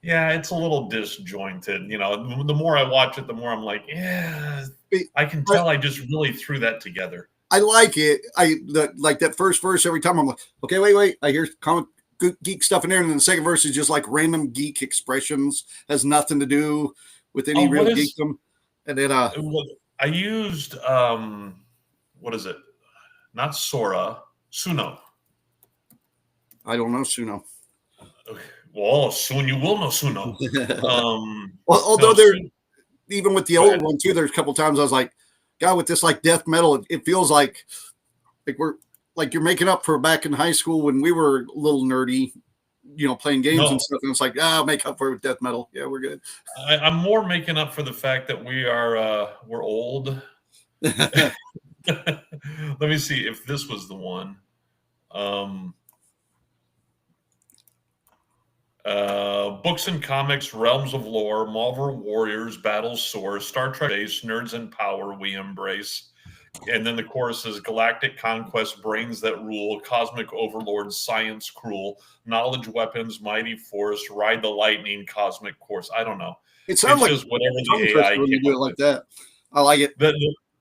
Yeah, it's a little disjointed. The more I watch it, the more I'm like, yeah, I can I, tell I just really threw that together. I like it. Like that first verse every time. I'm like, okay, wait. I hear comic geek stuff in there, and then the second verse is just like random geek expressions, has nothing to do with any Oh, real geekdom. And then what I used? What is it? Not Sora, Suno. I don't know, Suno. Well, soon you will know Suno. Well, No, although there, even with the go old ahead. one too, there's a couple times I was like, God, with this like death metal, it feels like we're like you're making up for back in high school when we were a little nerdy, playing games and No, stuff. And it's like, make up for it with death metal. Yeah, we're good. I'm more making up for the fact that we're old. Let me see if this was the one. Um, Books and comics, realms of lore, Marvel Warriors, battles soar, Star Trek base, nerds and power we embrace. And then the chorus is galactic conquest, brains that rule, cosmic overlords, science cruel, knowledge weapons, mighty force, ride the lightning, cosmic course. I don't know. It sounds It's like just whatever a tongue the AI twister when came you do up it like with. that. I like it.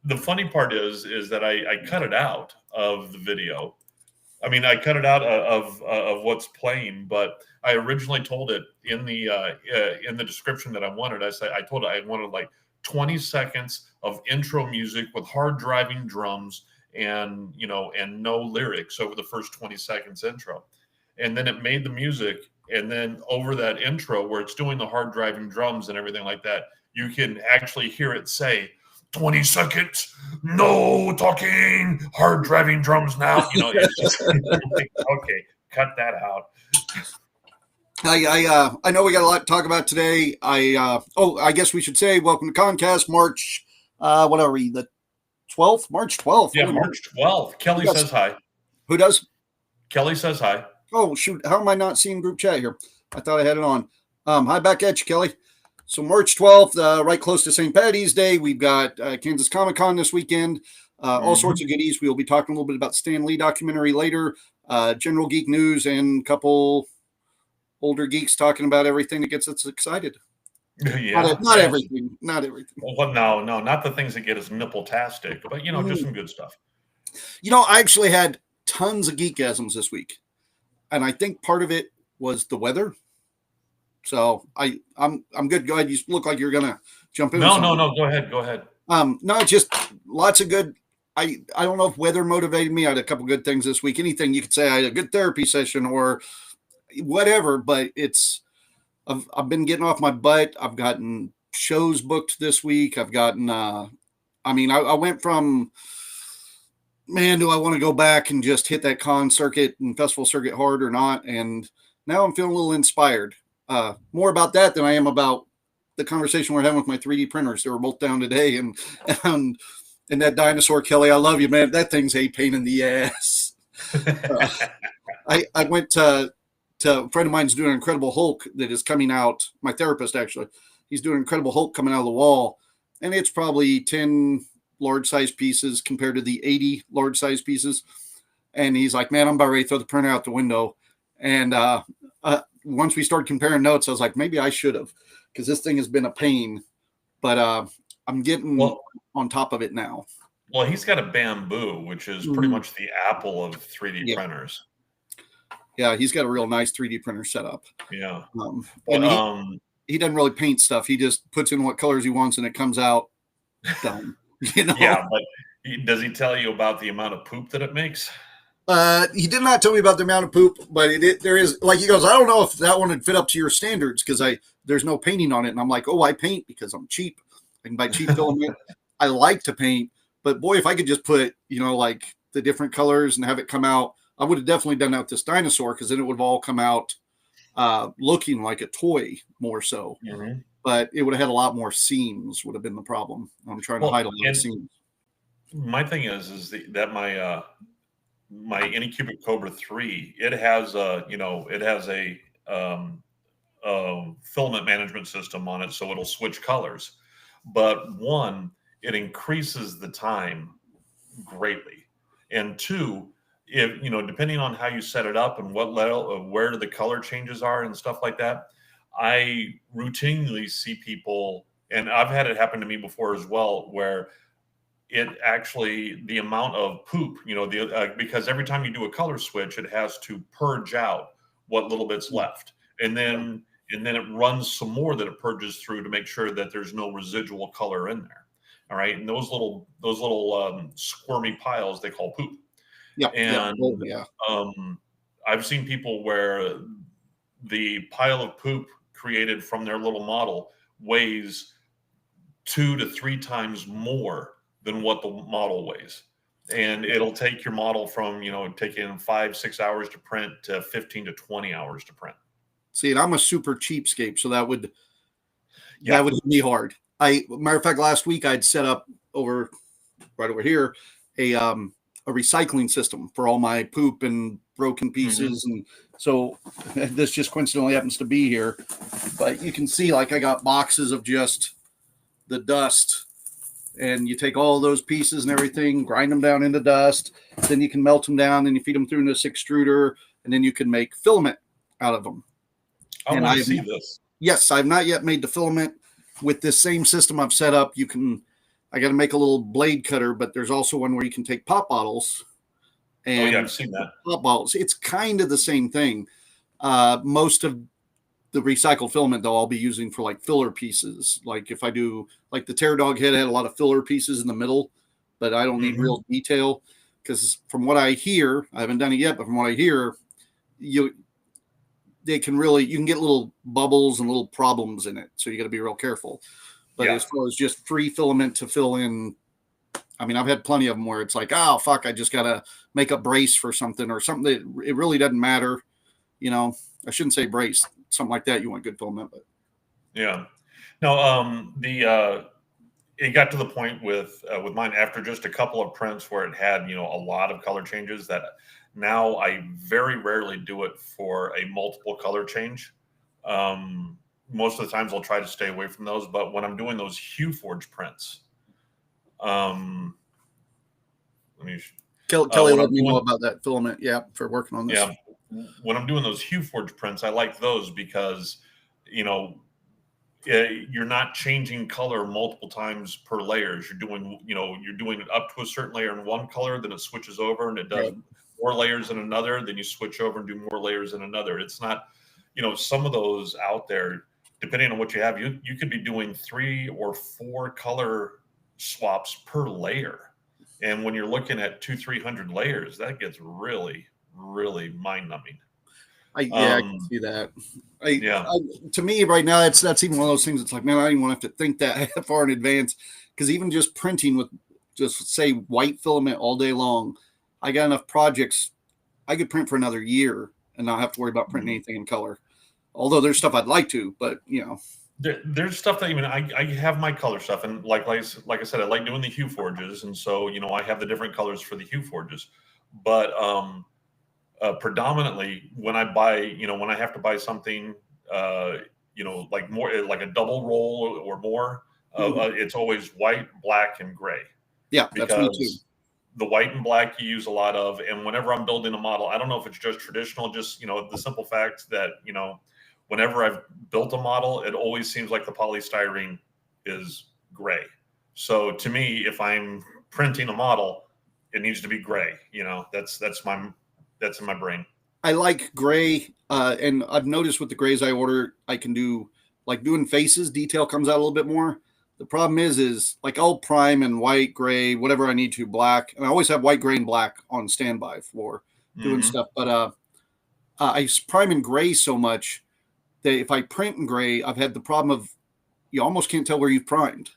The funny part is that I cut it out of the video. I mean, I cut it out of what's playing, but I originally told it in the description that I wanted. I told it I wanted like 20 seconds of intro music with hard driving drums and no lyrics over the first 20 seconds intro, and then it made the music, and then over that intro where it's doing the hard driving drums and everything like that, you can actually hear it say 20 seconds, no talking, hard driving drums now. It's just like, okay, cut that out. I know we got a lot to talk about today. I guess we should say welcome to Concast March. What are we? The 12th, March 12th. Yeah, March 12th. Kelly Yes. says hi. Who does? Kelly says hi. Oh shoot! How am I not seeing group chat here? I thought I had it on. Hi back at you, Kelly. So March 12th, right close to St. Patty's Day, we've got Kansas Comic Con this weekend. All sorts of goodies. We'll be talking a little bit about Stan Lee documentary later, general geek news, and a couple older geeks talking about everything that gets us excited. Yeah, Not everything. Not everything. well, no, not the things that get us nipple-tastic, but just some good stuff. I actually had tons of geekasms this week, and I think part of it was the weather. So I'm good. Go ahead. You look like you're gonna jump in. No. Go ahead. No, just lots of good. I don't know if weather motivated me. I had a couple good things this week. Anything you could say. I had a good therapy session or whatever. But I've been getting off my butt. I've gotten shows booked this week. I've gotten. I went from. Man, do I want to go back and just hit that con circuit and festival circuit hard or not? And now I'm feeling a little inspired. More about that than I am about the conversation we're having with my 3D printers. They were both down today, and that dinosaur, Kelly, I love you, man. That thing's a pain in the ass. I went to a friend of mine's doing Incredible Hulk that is coming out. My therapist actually, he's doing Incredible Hulk coming out of the wall, and it's probably 10 large size pieces compared to the 80 large size pieces. And he's like, man, I'm about ready to throw the printer out the window. And once we started comparing notes, I was like, maybe I should have, because this thing has been a pain. But I'm getting on top of it now. Well, he's got a Bamboo, which is pretty much the Apple of 3D printers. Yeah, he's got a real nice 3D printer setup. Yeah. He doesn't really paint stuff. He just puts in what colors he wants, and it comes out done. Yeah, but does he tell you about the amount of poop that it makes? He did not tell me about the amount of poop, but there is, like, he goes, I don't know if that one would fit up to your standards because there's no painting on it. And I'm like, oh, I paint because I'm cheap. I can buy cheap filament. I like to paint, but boy, if I could just put, like the different colors and have it come out, I would have definitely done that with this dinosaur, because then it would have all come out looking like a toy more so. Mm-hmm. But it would have had a lot more seams, would have been the problem. I'm trying to hide a lot of seams. My thing is that my Anycubic Cobra 3, it has a filament management system on it, so it'll switch colors. But one, it increases the time greatly, and two, if depending on how you set it up and what level, where the color changes are and stuff like that, I routinely see people, and I've had it happen to me before as well, where it actually the amount of poop, because every time you do a color switch, it has to purge out what little bits left, and Yeah. then it runs some more that it purges through to make sure that there's no residual color in there. All right, and those little squirmy piles they call poop, Yep. Yep. Oh, and yeah. um, I've seen people where the pile of poop created from their little model weighs 2 to 3 times more than what the model weighs. And it'll take your model from, taking 5, 6 hours to print to 15 to 20 hours to print. See, and I'm a super cheapskate, so that would Yeah. hit me hard. Matter of fact, last week I'd set up right over here a recycling system for all my poop and broken pieces, and so this just coincidentally happens to be here. But you can see, like, I got boxes of just the dust, and you take all those pieces and everything, grind them down into dust, then you can melt them down, and you feed them through this extruder, and then you can make filament out of them. I want to see this. Yes, I've not yet made the filament with this same system I've set up. I got to make a little blade cutter, but there's also one where you can take pop bottles. And oh yeah, I've seen that. Pop bottles. It's kind of the same thing. Most of the recycled filament, though, I'll be using for like filler pieces. Like if I do, like the Terror Dog head had a lot of filler pieces in the middle, but I don't need real detail, because from what I hear, I haven't done it yet, but from what I hear, you can get little bubbles and little problems in it. So you got to be real careful. But as far as just free filament to fill in, I mean, I've had plenty of them where it's like, oh, fuck, I just got to make a brace for something, or something that it really doesn't matter. I shouldn't say brace, something like that. You want good filament, but yeah. No, it got to the point with mine after just a couple of prints where it had, a lot of color changes, that now I very rarely do it for a multiple color change. Most of the times I'll try to stay away from those, but when I'm doing those HueForge prints, Kelly let me know about that filament. Yeah, for working on this. Yeah, when I'm doing those HueForge prints, I like those because, you're not changing color multiple times per layers. You're doing it up to a certain layer in one color, then it switches over and it does more layers in another. Then you switch over and do more layers in another. It's not, some of those out there, depending on what you have, you could be doing 3 or 4 color swaps per layer. And when you're looking at 200-300 layers, that gets really, really mind numbing. I can see that. To me right now, that's even one of those things. It's like, man, I don't even want to have to think that far in advance, because even just printing with just say white filament all day long, I got enough projects. I could print for another year and not have to worry about printing anything in color. Although there's stuff I'd like to, but there's stuff that I have my color stuff, and like I said, I like doing the HueForges, and so I have the different colors for the HueForges, but predominantly when I buy, when I have to buy something, like more like a double roll or more, it's always white, black, and gray. Yeah, that's me too. The white and black you use a lot of, and whenever I'm building a model, I don't know if it's just traditional, just the simple fact that whenever I've built a model, it always seems like the polystyrene is gray. So to me, if I'm printing a model, it needs to be gray. That's in my brain. I like gray, and I've noticed with the grays I order, I can do, like, doing faces, detail comes out a little bit more. The problem is like I'll prime in white, gray, whatever I need to, black, and I always have white, gray, and black on standby for doing stuff. But I prime in gray so much that if I print in gray, I've had the problem of you almost can't tell where you've primed.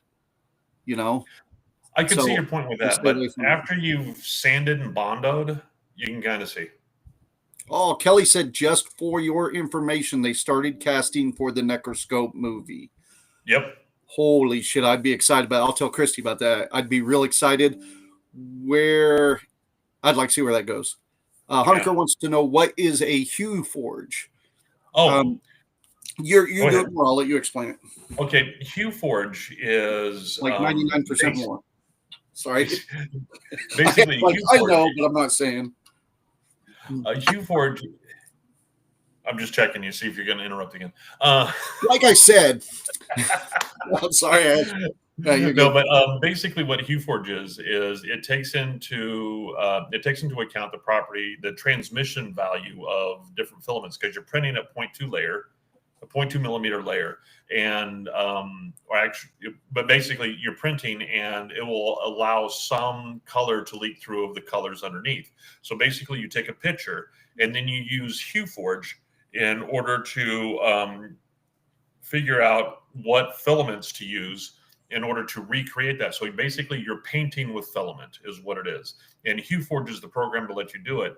I can see your point with that, but after you've sanded and bondoed, you can kind of see. Oh, Kelly said, just for your information, they started casting for the Necroscope movie. Yep. Holy shit, I'd be excited about it. I'll tell Christy about that. I'd be real excited. I'd like to see where that goes. Hunter wants to know, what is a HueForge? Oh, you're doing more. I'll let you explain it. Okay, HueForge is like 99% more. Sorry. Basically, like, I know, but I'm not saying. HueForge. I'm just checking you, see if you're going to interrupt again. Like I said, I'm sorry. You're No, good. but basically, what HueForge is it takes into account the transmission value of different filaments because you're printing at 0.2 layer, a 0.2 millimeter layer, and or actually, but basically you're printing, and it will allow some color to leak through of the colors underneath. So basically, you take a picture, and then you use HueForge in order to figure out what filaments to use in order to recreate that. So basically, you're painting with filament is what it is, and HueForge is the program to let you do it,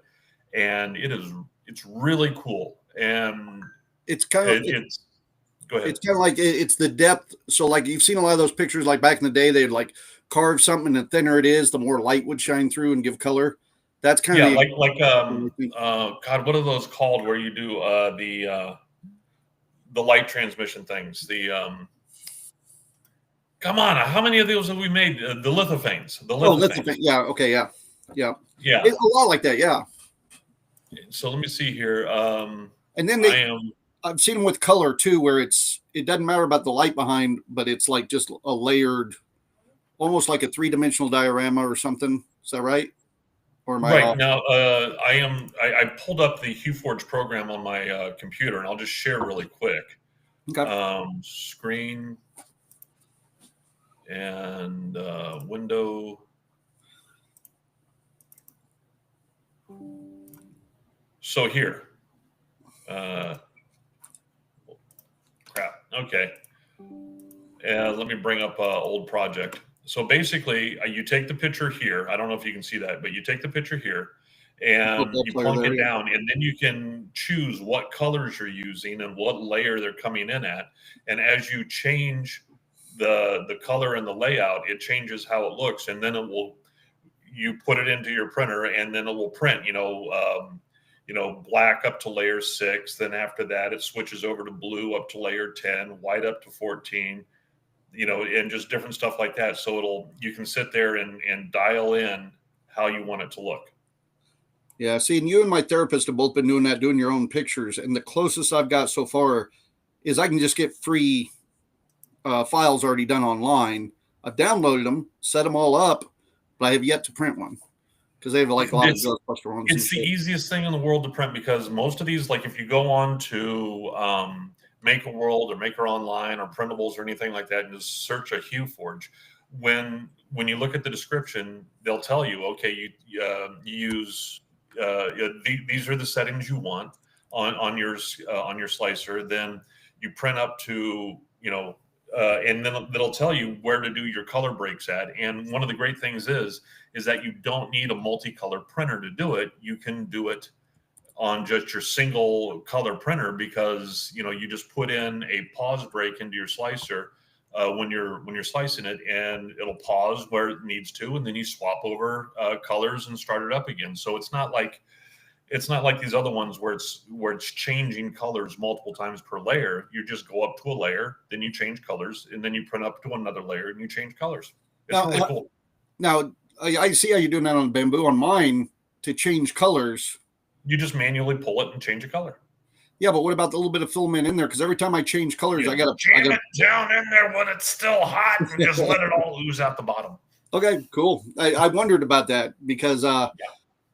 and it's really cool. And It's kind of it's go ahead. it's kind of like it's the depth. So like you've seen a lot of those pictures, like back in the day, they'd like carve something, and the thinner it is, the more light would shine through and give color. That's kind Yeah, of God, what are those called where you do the light transmission things? Come on, how many of those have we made? The lithophanes. The lithophanes. Yeah. Okay. Yeah. Yeah. Yeah. It's a lot like that. Yeah. So let me see here. And then I've seen them with color too, where it doesn't matter about the light behind, but it's like just a layered, almost like a 3-dimensional diorama or something. Is that right? Or am I right off? now, I pulled up the HueForge program on my computer, and I'll just share really quick. Okay. Screen and window. So here, crap. Okay. Let me bring up old project. So basically, you take the picture here. I don't know if you can see that, but you take the picture here and you plunk it down, and then you can choose what colors you're using and what layer they're coming in at. And as you change the color and the layout, it changes how it looks, and then you put it into your printer, and then it will print. Black up to layer 6. Then after that, it switches over to blue up to layer 10, white up to 14. And just different stuff like that. So you can sit there and dial in how you want it to look. Yeah. See, and you and my therapist have both been doing that, doing your own pictures. And the closest I've got so far is I can just get free files already done online. I've downloaded them, set them all up, but I have yet to print one because they have like a lot of Ghostbuster ones. It's the easiest thing in the world to print because most of these, like if you go on to Maker World or Maker Online or Printables or anything like that, and just search a HueForge, when you look at the description, they'll tell you, okay, you use these are the settings you want on your slicer. Then you print up to and then it'll tell you where to do your color breaks at. And one of the great things is that you don't need a multicolor printer to do it. You can do it on just your single color printer because you just put in a pause break into your slicer when you're slicing it, and it'll pause where it needs to, and then you swap over colors and start it up again. So it's not like these other ones where it's changing colors multiple times per layer. You just go up to a layer, then you change colors, and then you print up to another layer and you change colors. It's really cool. Now I see how you're doing that on Bamboo. On mine, to change colors, you just manually pull it and change a color. Yeah, but what about the little bit of filament in there? Because every time I change colors, I got to jam it down in there when it's still hot and just let it all ooze out the bottom. Okay, cool. I wondered about that because,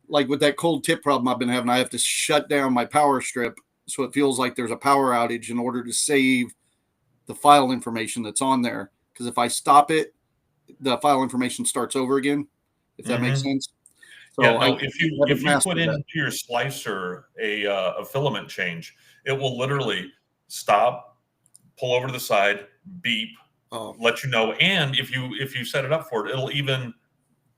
like with that cold tip problem I've been having, I have to shut down my power strip so it feels like there's a power outage in order to save the file information that's on there. Because if I stop it, the file information starts over again. If that makes sense. So if you put into your slicer a filament change, it will literally stop, pull over to the side, beep, let you know. And if you set it up for it, it'll even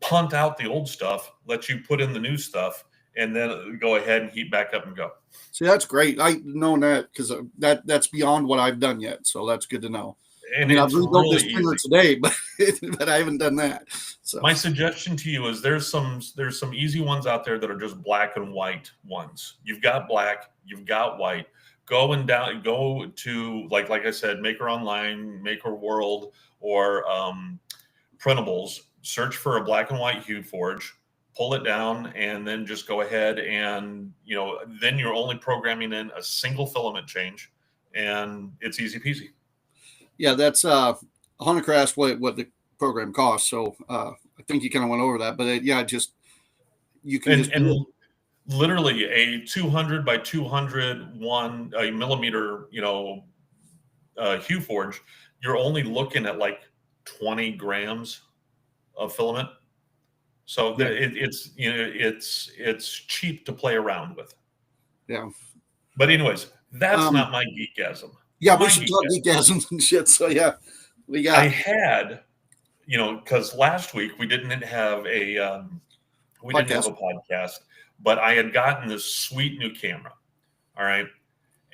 punt out the old stuff, let you put in the new stuff, and then go ahead and heat back up and go. See, that's great. I know that because that's beyond what I've done yet. So that's good to know. And I've rebuilt this printer today, but I haven't done that. So my suggestion to you is there's some easy ones out there that are just black and white ones. You've got black, you've got white. Go to like I said, Maker Online, Maker World, or Printables. Search for a black and white HueForge. pull it down, and then just go ahead and, then you're only programming in a single filament change, and it's easy peasy. Yeah, that's Honecraft asked what the program costs. So I think you kind of went over that, but you can and literally a 200 by 200 millimeter, Hue Forge, you're only looking at like 20 grams of filament. So it's cheap to play around with. Yeah. But anyways, that's not my geekasm. Yeah, we should talk geekasms and shit. So yeah, I had, because last week we didn't have a podcast, but I had gotten this sweet new camera. All right.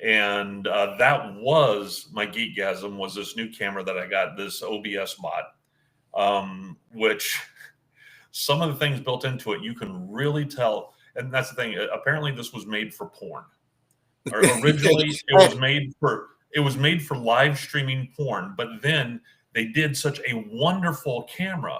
And that was my geekgasm, was this new camera that I got, this OBS mod, which some of the things built into it, you can really tell. And that's the thing. Apparently this was made for porn. Originally it was made for live streaming porn, but then they did such a wonderful camera.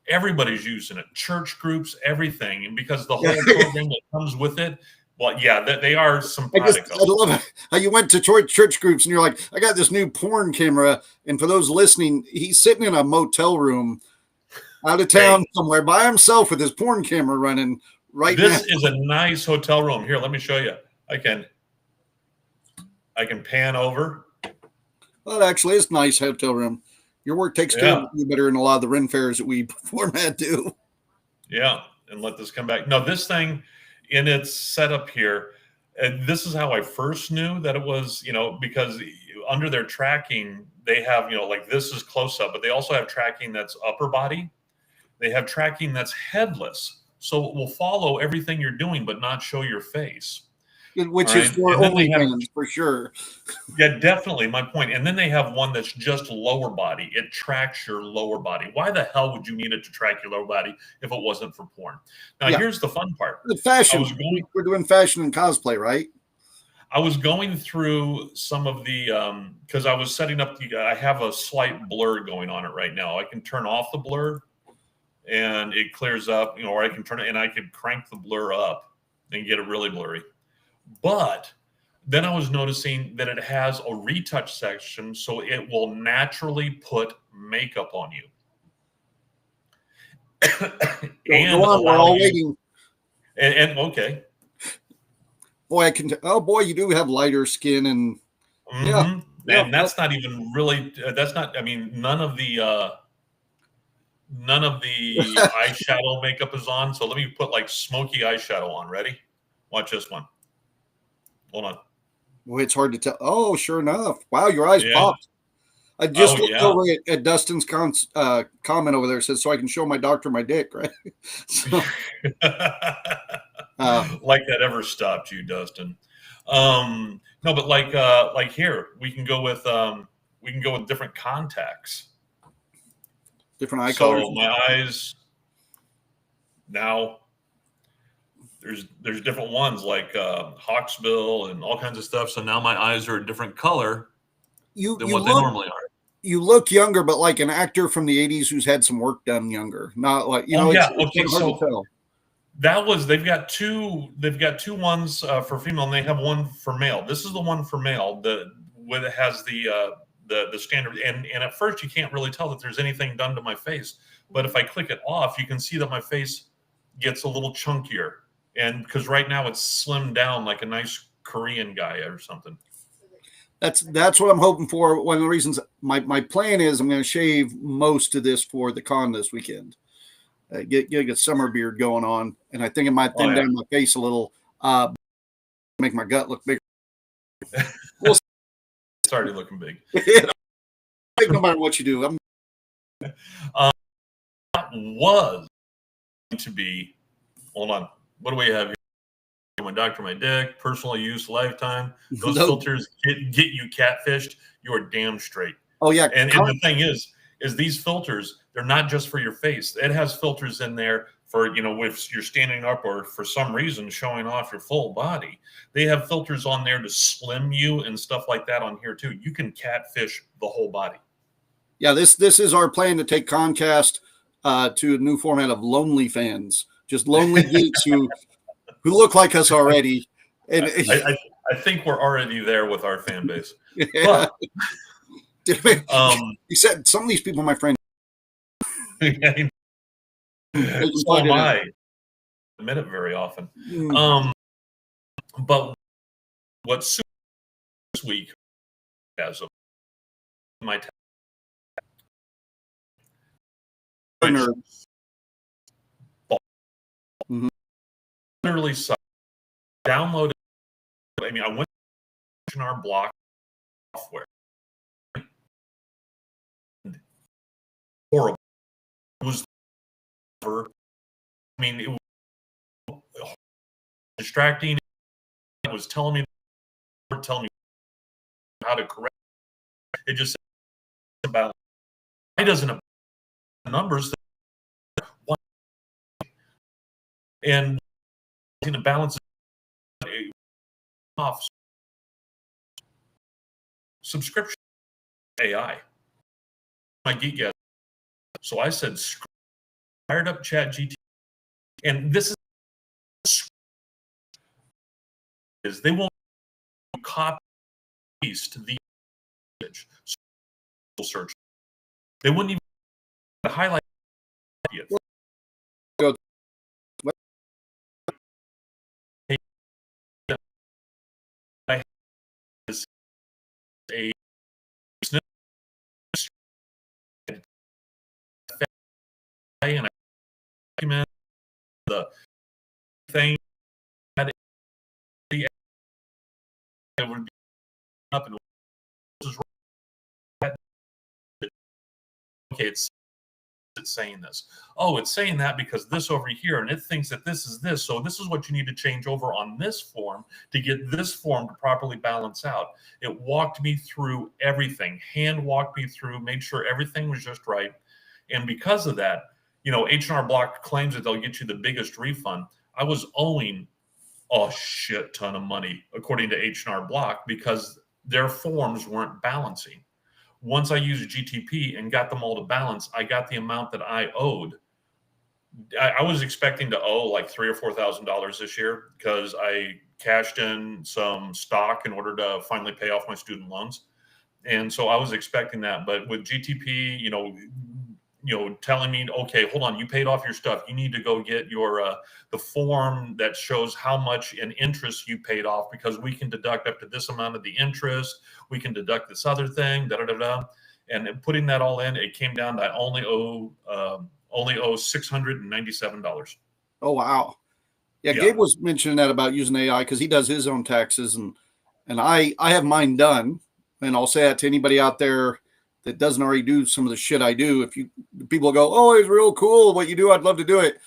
Everybody's using it, church groups, everything. And because the whole program that comes with it, well, yeah, they are some products. I love how you went to church groups and you're like, I got this new porn camera. And for those listening, he's sitting in a motel room out of town somewhere by himself with his porn camera running right now. This is a nice hotel room. Here, let me show you. I can pan over. Well, it actually is a nice hotel room. Your work takes care of you better than a lot of the Ren fairs that we format do. Yeah, and let this come back. No, this thing in its setup here, and this is how I first knew that it was, because under their tracking, they have, like this is close up, but they also have tracking that's upper body. They have tracking that's headless. So it will follow everything you're doing, but not show your face. Which is for OnlyFans for sure. Yeah, definitely. My point. And then they have one that's just lower body. It tracks your lower body. Why the hell would you need it to track your lower body if it wasn't for porn? Now, here's the fun part. The fashion. We're doing fashion and cosplay, right? I was going through some of the, because I was setting up, I have a slight blur going on it right now. I can turn off the blur and it clears up, or I can turn it and I can crank the blur up and get it really blurry. But then I was noticing that it has a retouch section, so it will naturally put makeup on you. And we're all waiting. And okay. Boy, you do have lighter skin and and that's not even really. That's not. I mean, none of the eyeshadow makeup is on. So let me put like smoky eyeshadow on. Ready? Watch this one. Hold on. Well, it's hard to tell. Oh, sure enough. Wow, your eyes popped. I just looked over at Dustin's comment over there. It says, so I can show my doctor my dick, right? So, like that ever stopped you, Dustin. No, but like here, we can go with different contacts. Different eye colors. So my eyes now. There's different ones like hawksbill and all kinds of stuff. So now my eyes are a different color than what they normally are. You look younger, but like an actor from the 80s who's had some work done younger. Not like It's hard to tell. That was they've got two ones for female and they have one for male. This is the one for male that has the standard and at first you can't really tell that there's anything done to my face. But if I click it off, you can see that my face gets a little chunkier. And because right now it's slimmed down like a nice Korean guy or something. That's what I'm hoping for. One of the reasons my plan is I'm going to shave most of this for the con this weekend. Get a summer beard going on, and I think it might thin down my face a little, make my gut look bigger. It's already looking big. No matter what you do, that was to be. Hold on. What do we have here? My doctor, my dick, personal use, lifetime. Those filters get you catfished. You are damn straight. Oh yeah. And the thing is these filters, they're not just for your face. It has filters in there for, if you're standing up or for some reason showing off your full body. They have filters on there to slim you and stuff like that on here too. You can catfish the whole body. Yeah, this is our plan to take Concast to a new format of Lonely Fans. just lonely geeks who look like us already. And I think we're already there with our fan base. yeah. But He said some of these people, my friend, so am I. Admit it very often. But what's this week as of my literally downloaded. I mean, I went to our block software. Horrible. It was. I mean, it was distracting. It was telling me how to correct. It just said about. It doesn't have numbers. And to balance off subscription AI. My geek guest. So I said, fired up ChatGPT, and this is they won't copy paste the image search. They wouldn't even highlight it. A and I document the thing that it would be up and okay, it's saying this. Oh, it's saying that because this over here, and it thinks that this is this. So this is what you need to change over on this form to get this form to properly balance out. It walked me through everything, hand walked me through, made sure everything was just right. And because of that, you know, H&R Block claims that they'll get you the biggest refund. I was owing a shit ton of money, according to H&R Block, because their forms weren't balancing. Once I used GTP and got them all to balance, I got the amount that I owed. I was expecting to owe like $3,000 or $4,000 this year because I cashed in some stock in order to finally pay off my student loans. And so I was expecting that. But with GTP, you know, telling me, okay, hold on, you paid off your stuff. You need to go get your the form that shows how much in interest you paid off, because we can deduct up to this amount of the interest. We can deduct this other thing, And putting that all in, it came down to I only owe $697. Oh wow. Yeah, Gabe was mentioning that about using AI because he does his own taxes, and I have mine done, and I'll say that to anybody out there that doesn't already do some of the shit I do. If people go, oh, it's real cool what you do, I'd love to do it.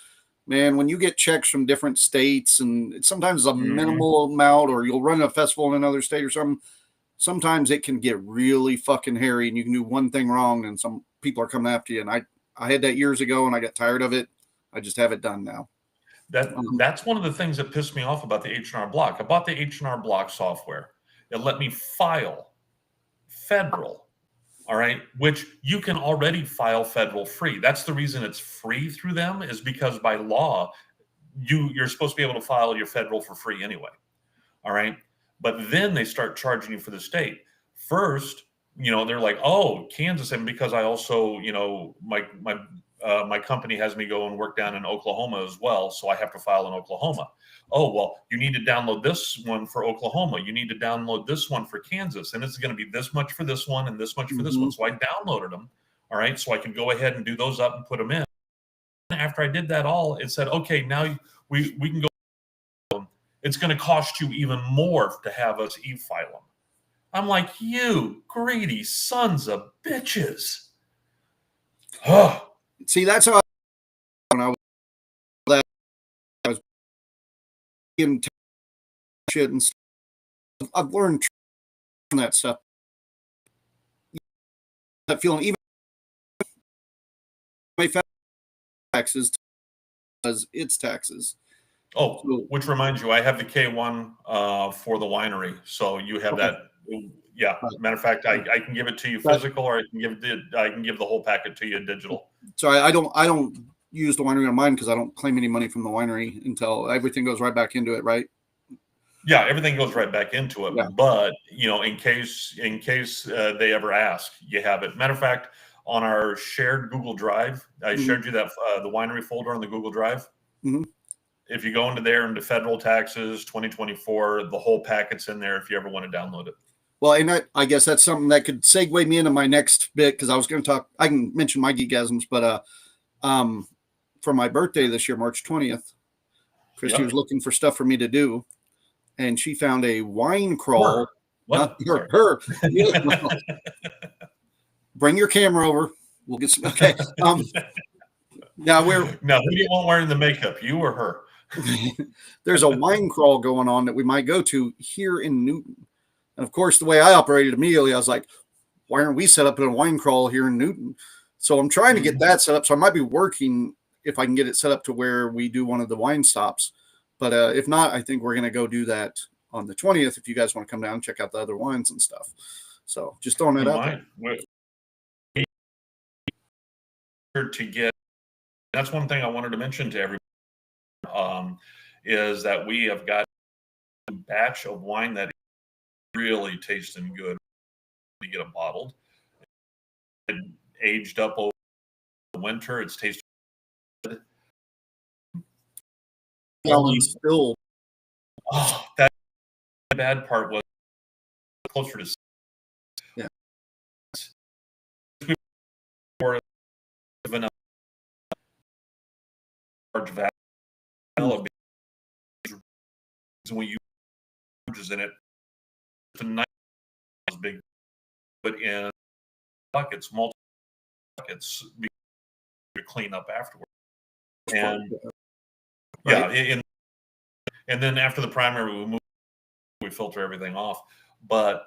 Man, when you get checks from different states, and sometimes a minimal amount, or you'll run a festival in another state or something, sometimes it can get really fucking hairy, and you can do one thing wrong, and some people are coming after you. And I had that years ago, and I got tired of it. I just have it done now. That's one of the things that pissed me off about the H&R Block. I bought the H&R Block software. It let me file federal. All right, which you can already file federal free. That's the reason it's free through them, is because by law, you're supposed to be able to file your federal for free anyway. All right, but then they start charging you for the state. First, you know, they're like, oh, Kansas, and because I also, you know, my company has me go and work down in Oklahoma as well, so I have to file in Oklahoma. Oh, well, you need to download this one for Oklahoma. You need to download this one for Kansas, and it's going to be this much for this one and this much for this one. So I downloaded them, all right, so I could go ahead and do those up and put them in. After I did that all, it said, okay, now we can go. It's going to cost you even more to have us e-file them. I'm like, you greedy sons of bitches. Oh. See, that's how when I was in shit and stuff. I've learned that stuff. That feeling, even my taxes as its taxes. Oh, which reminds you, I have the K1 for the winery, so you have that. Yeah, matter of fact, I can give it to you physical, or I can give the whole packet to you digital. So I don't use the winery on mine because I don't claim any money from the winery until everything goes right back into it, right? Yeah, everything goes right back into it. Yeah. But in case they ever ask, you have it. Matter of fact, on our shared Google Drive, I shared you that the winery folder on the Google Drive. Mm-hmm. If you go into there into federal taxes 2024, the whole packet's in there if you ever want to download it. Well, and I guess that's something that could segue me into my next bit because I was going to talk. I can mention my geekasms, but for my birthday this year, March 20th, Christy was looking for stuff for me to do, and she found a wine crawl. What? Her. Bring your camera over. We'll get some. Okay. Now who do you want wearing the makeup, you or her? There's a wine crawl going on that we might go to here in Newton. And of course, the way I operated immediately, I was like, why aren't we set up in a wine crawl here in Newton? So I'm trying to get that set up. So I might be working if I can get it set up to where we do one of the wine stops. But if not, I think we're going to go do that on the 20th if you guys want to come down and check out the other wines and stuff. So just throwing that out there. To get, that's one thing I wanted to mention to everybody, is that we have got a batch of wine that really tasting good. We get it bottled, aged up over the winter. It's tasting good. Still. Oh, that bad part was closer to. Yeah. Vanilla, large vanilla and we use in it. The nice big, but in buckets, multiple buckets, to clean up afterwards. And and then after the primary, we filter everything off. But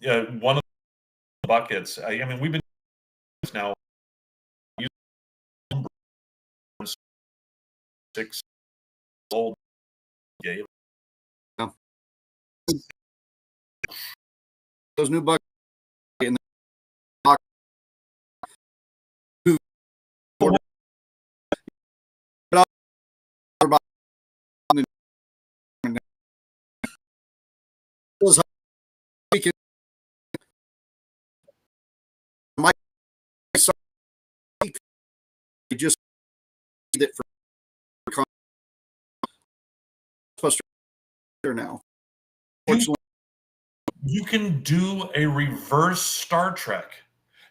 one of the buckets, I mean, we've been now 6 old. Yeah. Those new buckets in the just it for now. You can do a reverse Star Trek.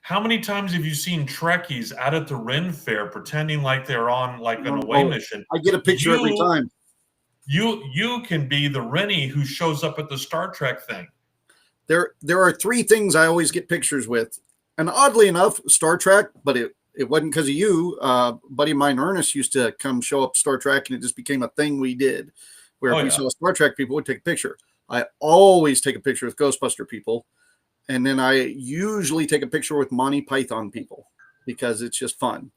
How many times have you seen Trekkies out at the Ren Fair pretending like they're on like an away mission? I get a picture every time. You can be the Rennie who shows up at the Star Trek thing. There are 3 things I always get pictures with. And oddly enough, Star Trek, but it wasn't because of you. Buddy of mine, Ernest, used to come show up Star Trek, and it just became a thing we did. Where if we saw Star Trek people, would take a picture. I always take a picture with Ghostbuster people. And then I usually take a picture with Monty Python people because it's just fun.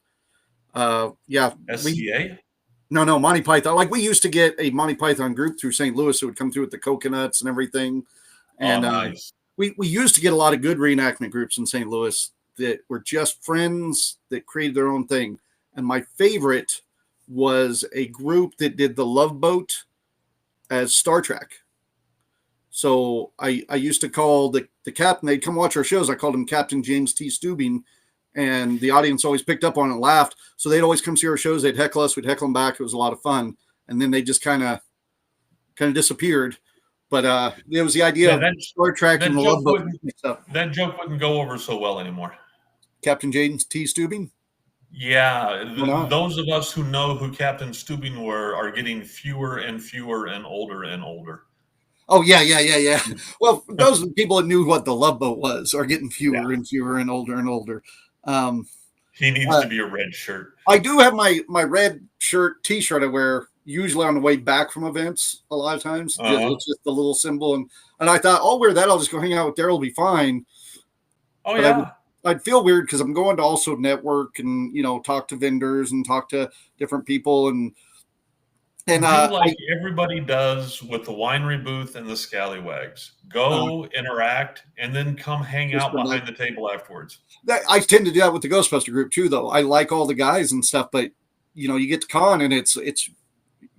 SCA? No, Monty Python. Like we used to get a Monty Python group through St. Louis that would come through with the coconuts and everything. And nice. We used to get a lot of good reenactment groups in St. Louis that were just friends that created their own thing. And my favorite was a group that did the Love Boat as Star Trek. So I used to call the captain, they'd come watch our shows. I called him Captain James T. Stubing, and the audience always picked up on it and laughed. So they'd always come see our shows. They'd heckle us. We'd heckle them back. It was a lot of fun. And then they just kind of disappeared. But it was the idea of Star Trek and the Love Boat. That joke wouldn't go over so well anymore. Captain James T. Stubing? Yeah. Those of us who know who Captain Stubing were are getting fewer and fewer and older and older. Oh, yeah. Well, those people that knew what the Love Boat was are getting fewer and fewer and older and older. He needs to be a red shirt. I do have my red shirt T-shirt I wear usually on the way back from events a lot of times. It's just the little symbol. And I thought, I'll wear that. I'll just go hang out with Daryl. It'll be fine. Oh, yeah. I'd feel weird because I'm going to also network and, talk to vendors and talk to different people. And And Do like everybody does with the winery booth and the scallywags. uh, Go interact and then come hang just out behind the table afterwards. I tend to do that with the Ghostbuster group too, though. I like all the guys and stuff, but you get to con and it's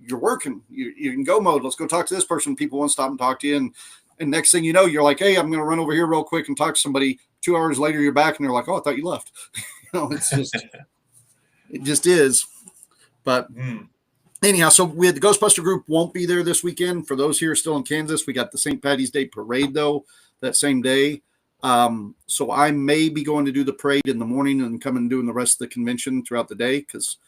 you're working. You can go mode. Let's go talk to this person. People want to stop and talk to you, and next thing you know, you're like, hey, I'm going to run over here real quick and talk to somebody. 2 hours later, you're back, and they're like, oh, I thought you left. It's just it just is. But anyhow, so we had the Ghostbuster group won't be there this weekend. For those here still in Kansas, we got the St. Patty's Day parade though that same day. So I may be going to do the parade in the morning and come and doing the rest of the convention throughout the day because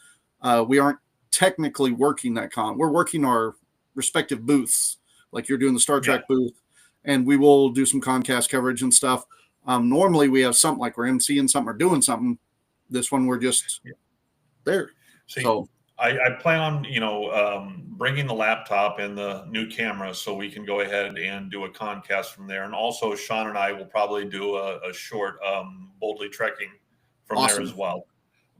we aren't technically working that con. We're working our respective booths, like you're doing the Star Trek booth, and we will do some Concast coverage and stuff. Normally we have something like we're emceeing something or doing something. This one we're just there. See, so I plan on, bringing the laptop and the new camera so we can go ahead and do a Concast from there. And also Sean and I will probably do a short Boldly Trekking from there as well.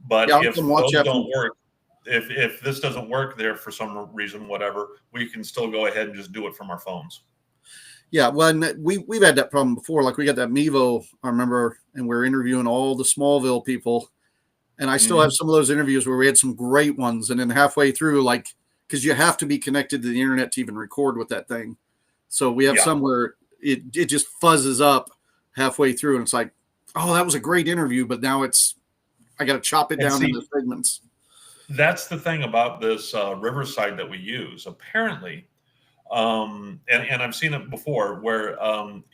But if those don't work, if this doesn't work there for some reason, whatever, we can still go ahead and just do it from our phones. Yeah, well, we've had that problem before. Like we got that Mevo, I remember, and we're interviewing all the Smallville people. And I still have some of those interviews where we had some great ones. And then halfway through, like, because you have to be connected to the internet to even record with that thing. So we have some where it just fuzzes up halfway through. And it's like, oh, that was a great interview. But now I got to chop it down into segments. That's the thing about this Riverside that we use. Apparently, and I've seen it before where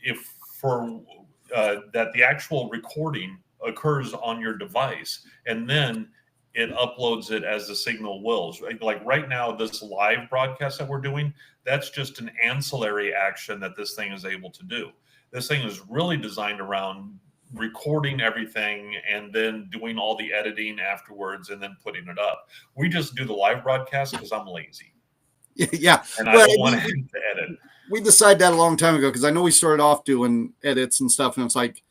if for that the actual recording occurs on your device and then it uploads it as the signal wills. Like right now, this live broadcast that we're doing, that's just an ancillary action that this thing is able to do. This thing is really designed around recording everything and then doing all the editing afterwards and then putting it up. We just do the live broadcast because I'm lazy. Yeah. And I don't want to have to edit. We decided that a long time ago because I know we started off doing edits and stuff, and it's like,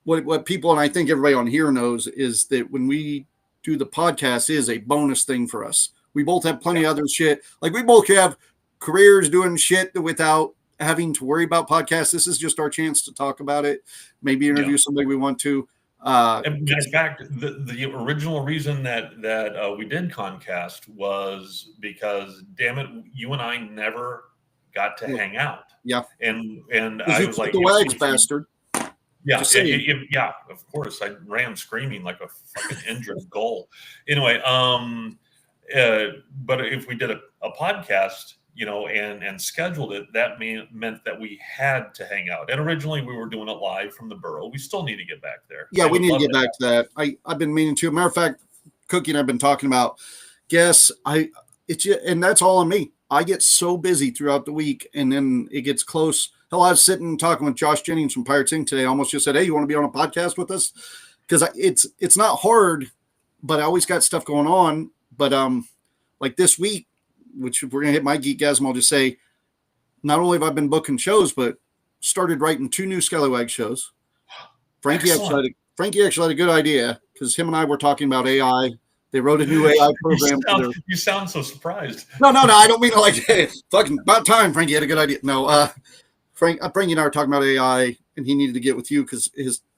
what people, and I think everybody on here knows, is that when we do the podcast is a bonus thing for us. We both have plenty of other shit. Like we both have careers doing shit without having to worry about podcasts. This is just our chance to talk about it, maybe interview somebody we want to. And in fact, the original reason that we did Concast was because, damn it, you and I never got to hang out. Yeah. And I was like, the wags bastard. Yeah, yeah, of course. I ran screaming like a fucking injured gull. Anyway, but if we did a podcast, and scheduled it, that meant that we had to hang out. And originally we were doing it live from the Burrow. We still need to get back there. Yeah, we need to get back to that. I've been meaning to. Matter of fact, Cookie and I've been talking about guests. And that's all on me. I get so busy throughout the week, and then it gets close. Hell, I was sitting talking with Josh Jennings from Pirates Inc. today. I almost just said, hey, you want to be on a podcast with us? Because it's not hard, but I always got stuff going on. But like this week, which we're going to hit my geekgasm, I'll just say, not only have I been booking shows, but started writing 2 new Scallywag shows. Frankie actually had a good idea because him and I were talking about AI. They wrote a new AI program. You sound so surprised. No. I don't mean like, hey, fucking about time Frankie had a good idea. No, Frankie and I were talking about AI, and he needed to get with you because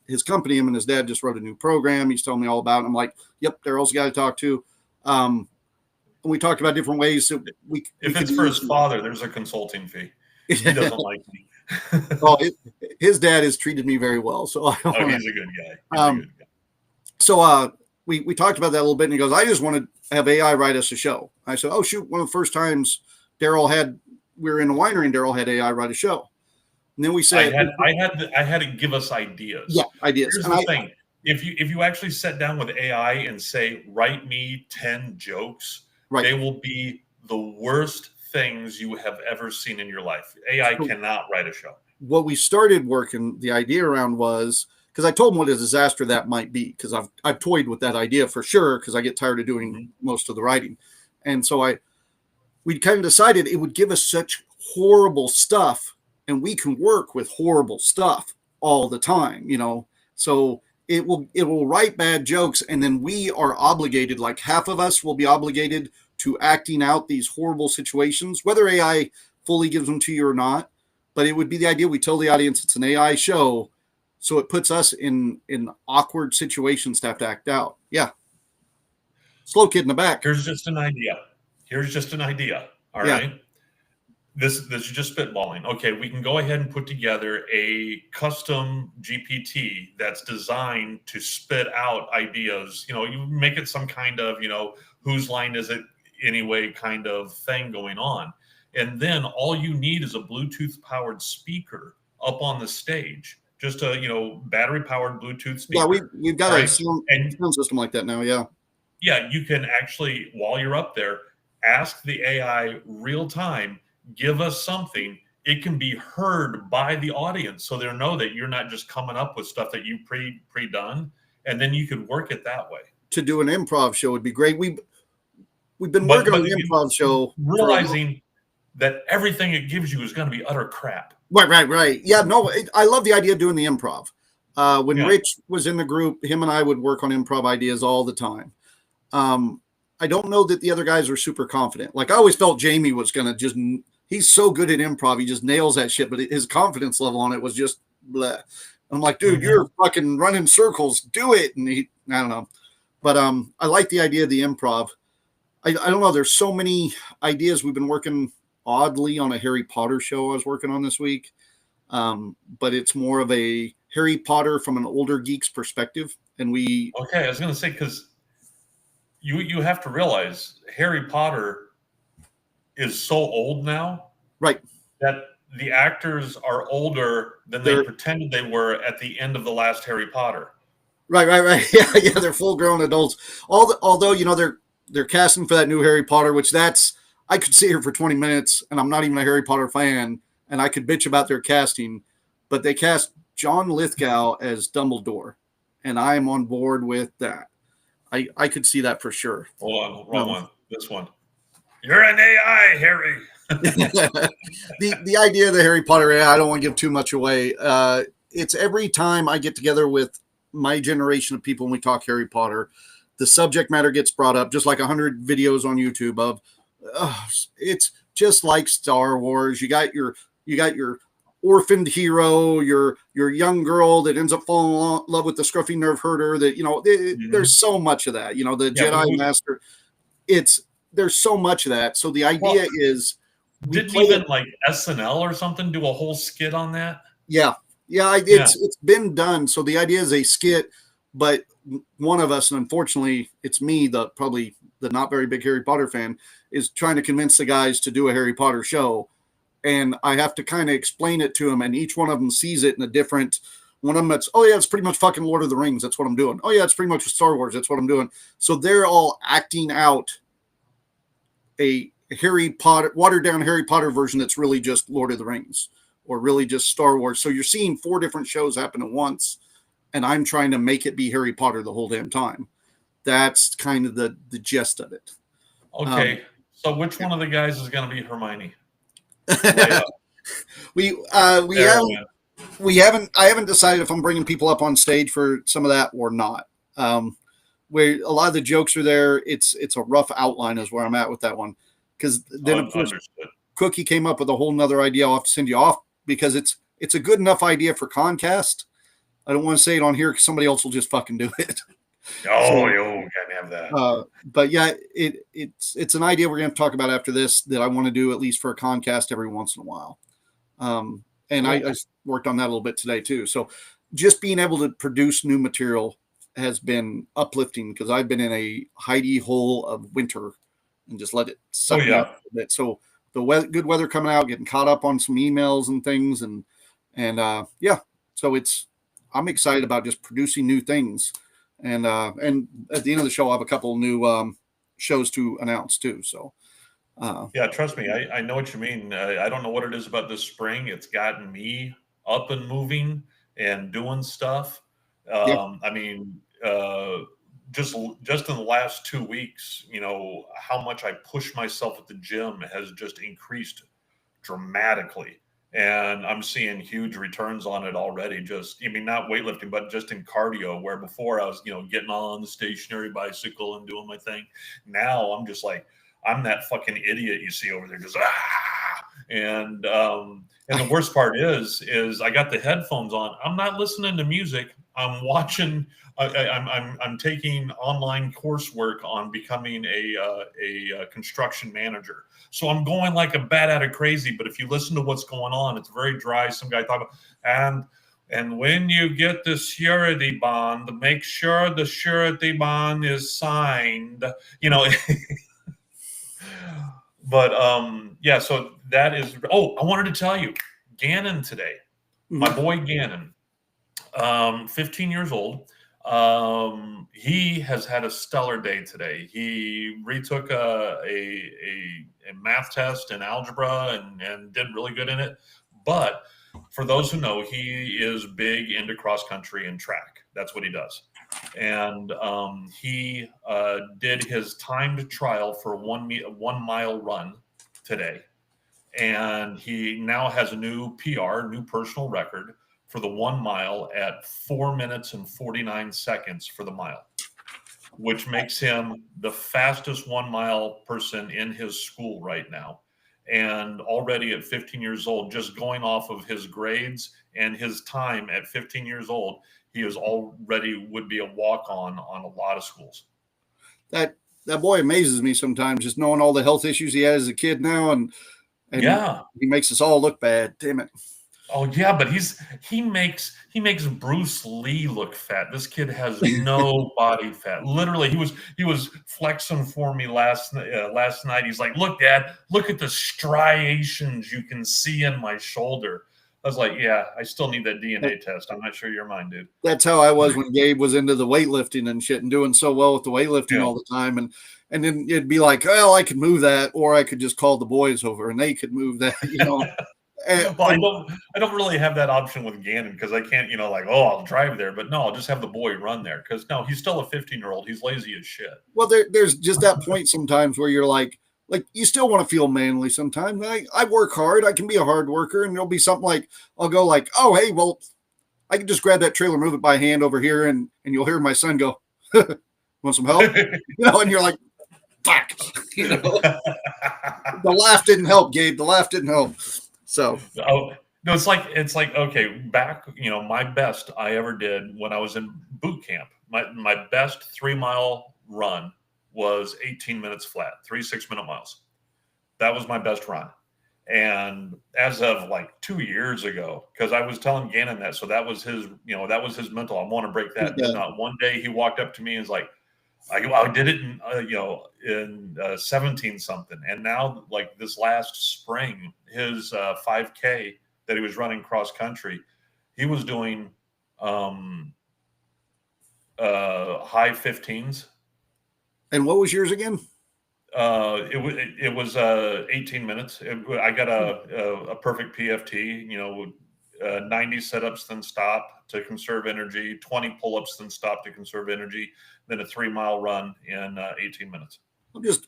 his company, him and his dad, just wrote a new program. He's telling me all about it. I'm like, yep, Daryl's the guy to talk to. And we talked about different ways that if it's for his father, there's a consulting fee. He doesn't like me. Well, his dad has treated me very well, so he's a good guy. So we talked about that a little bit, and he goes, I just want to have AI write us a show. I said, oh shoot, one of the first times we were in a winery and Daryl had AI write a show. And then we said, I had to give us ideas. Yeah, ideas. Here's the thing: if you actually sit down with AI and say, write me 10 jokes, they will be the worst things you have ever seen in your life. AI cannot write a show. What we started working the idea around was, because I told him what a disaster that might be, because I've toyed with that idea for sure, because I get tired of doing most of the writing. And so we kind of decided it would give us such horrible stuff, and we can work with horrible stuff all the time, So it will write bad jokes, and then we are obligated, like half of us will be obligated to acting out these horrible situations, whether AI fully gives them to you or not. But it would be the idea we tell the audience it's an AI show, so it puts us in awkward situations to have to act out. Yeah. Slow kid in the back. Here's just an idea. All right. This is just spitballing. Okay, we can go ahead and put together a custom GPT that's designed to spit out ideas. You make it some kind of, whose line is it anyway kind of thing going on. And then all you need is a Bluetooth powered speaker up on the stage. Just a, battery powered Bluetooth speaker. Yeah, we've got a sound system like that now. Yeah. Yeah, you can actually, while you're up there, ask the AI real time, give us something. It can be heard by the audience, so they'll know that you're not just coming up with stuff that you pre-done, and then you could work it that way. To do an improv show would be great. We've been working on the improv show, realizing that everything it gives you is going to be utter crap. Right. Yeah, no, I love the idea of doing the improv. When Rich was in the group, him and I would work on improv ideas all the time. I don't know that the other guys are super confident. Like I always felt Jamie was going to he's so good at improv. He just nails that shit, but his confidence level on it was just bleh. I'm like, dude, you're fucking running circles. Do it. And I don't know. But I like the idea of the improv. I don't know. There's so many ideas. We've been working oddly on a Harry Potter show I was working on this week. But it's more of a Harry Potter from an older geek's perspective. And I was going to say, because you have to realize Harry Potter is so old now, right? That the actors are older than they pretended they were at the end of the last Harry Potter. Right. Yeah, they're full-grown adults. Although they're casting for that new Harry Potter, which I could sit here for 20 minutes, and I'm not even a Harry Potter fan, and I could bitch about their casting, but they cast John Lithgow as Dumbledore, and I am on board with that. I could see that for sure. Hold on, wrong one. This one. You're an AI, Harry. The idea of the Harry Potter AI, I don't want to give too much away. It's every time I get together with my generation of people and we talk Harry Potter, the subject matter gets brought up, just like 100 videos on YouTube of it's just like Star Wars. You got your orphaned hero, your young girl that ends up falling in love with the scruffy nerve herder. That there's so much of that. The Jedi Master. There's so much of that. So the idea is, didn't even like SNL or something do a whole skit on that? Yeah. It's been done. So the idea is a skit, but one of us, and unfortunately it's me, probably the not very big Harry Potter fan, is trying to convince the guys to do a Harry Potter show. And I have to kind of explain it to them, and each one of them sees it in a different one. Of them that's, oh yeah, it's pretty much fucking Lord of the Rings. That's what I'm doing. Oh yeah, it's pretty much Star Wars. That's what I'm doing. So they're all acting out a Harry Potter, watered down Harry Potter version that's really just Lord of the Rings or really just Star Wars. So you're seeing 4 different shows happen at once, and I'm trying to make it be Harry Potter the whole damn time. That's kind of the gist of it. Okay, so which one of the guys is going to be Hermione? I haven't decided if I'm bringing people up on stage for some of that or not. Where a lot of the jokes are there, it's a rough outline is where I'm at with that one. Because then of course Cookie came up with a whole nother idea. I'll have to send you off because it's a good enough idea for Concast. I don't want to say it on here because somebody else will just fucking do it. You can't have that. But yeah, it's an idea we're going to talk about after this that I want to do at least for a Concast every once in a while. And I worked on that a little bit today too. So just being able to produce new material has been uplifting because I've been in a hidey hole of winter and just let it suck me up a bit. So the good weather coming out, getting caught up on some emails and things, and so I'm excited about just producing new things. And at the end of the show, I'll have a couple of new shows to announce too. So trust me, I know what you mean. I don't know what it is about this spring. It's gotten me up and moving and doing stuff. I mean, just in the last 2 weeks, how much I push myself at the gym has just increased dramatically. And I'm seeing huge returns on it already. Not weightlifting, but just in cardio, where before I was, getting on the stationary bicycle and doing my thing. Now I'm just like, I'm that fucking idiot you see over there just and the worst part is I got the headphones on. I'm not listening to music. I'm watching. I'm taking online coursework on becoming a construction manager. So I'm going like a bat out of crazy. But if you listen to what's going on, it's very dry. Some guy talking and when you get the surety bond, make sure the surety bond is signed. You know. But yeah, so that is. Oh, I wanted to tell you, Gannon today, my boy Gannon, 15 years old. He has had a stellar day today. He retook a math test in algebra and did really good in it. But for those who know, he is big into cross country and track. That's what he does. And he did his timed trial for a 1 mile run today. And he now has a new PR, new personal record for the 1 mile at 4 minutes and 49 seconds for the mile, which makes him the fastest 1 mile person in his school right now. And already at 15 years old, just going off of his grades and his time at 15 years old, he is already would be a walk-on a lot of schools. That boy amazes me sometimes, just knowing all the health issues he had as a kid now, and yeah, he makes us all look bad. Damn it. Oh yeah, but he makes Bruce Lee look fat. This kid has no body fat. Literally, he was flexing for me last night. He's like, "Look, Dad, look at the striations you can see in my shoulder." I was like, yeah, I still need that DNA test. I'm not sure you're mine, dude. That's how I was when Gabe was into the weightlifting and shit and doing so well with the weightlifting all the time. And then it'd be like, well, I could move that, or I could just call the boys over and they could move that, you know. Well, I don't really have that option with Gannon because I can't, you know, like, oh, I'll drive there. But no, I'll just have the boy run there because no, he's still a 15-year-old. He's lazy as shit. Well, there's just that point sometimes where you're like you still want to feel manly sometimes. I work hard. I can be a hard worker. And there'll be something like, I'll go like, oh, hey, well, I can just grab that trailer, move it by hand over here. And you'll hear my son go, want some help? You know, and you're like, fuck. You know? The laugh didn't help, Gabe. The laugh didn't help. So. Oh, no, it's like, okay, back, you know, my best I ever did when I was in boot camp, my best 3 mile run was 18 minutes flat, 3 6-minute miles. That was my best run. And as of like 2 years ago, because I was telling Gannon that, so that was his, you know, that was his mental. I want to break that. Yeah. Not one day he walked up to me and was like, I did it in, you know, in 17 something. And now like this last spring, his 5K that he was running cross country, he was doing high 15s. And what was yours again? It was 18 minutes. I got a perfect PFT, you know, 90 setups, then stop to conserve energy, 20 pull-ups, then stop to conserve energy, then a 3 mile run in 18 minutes.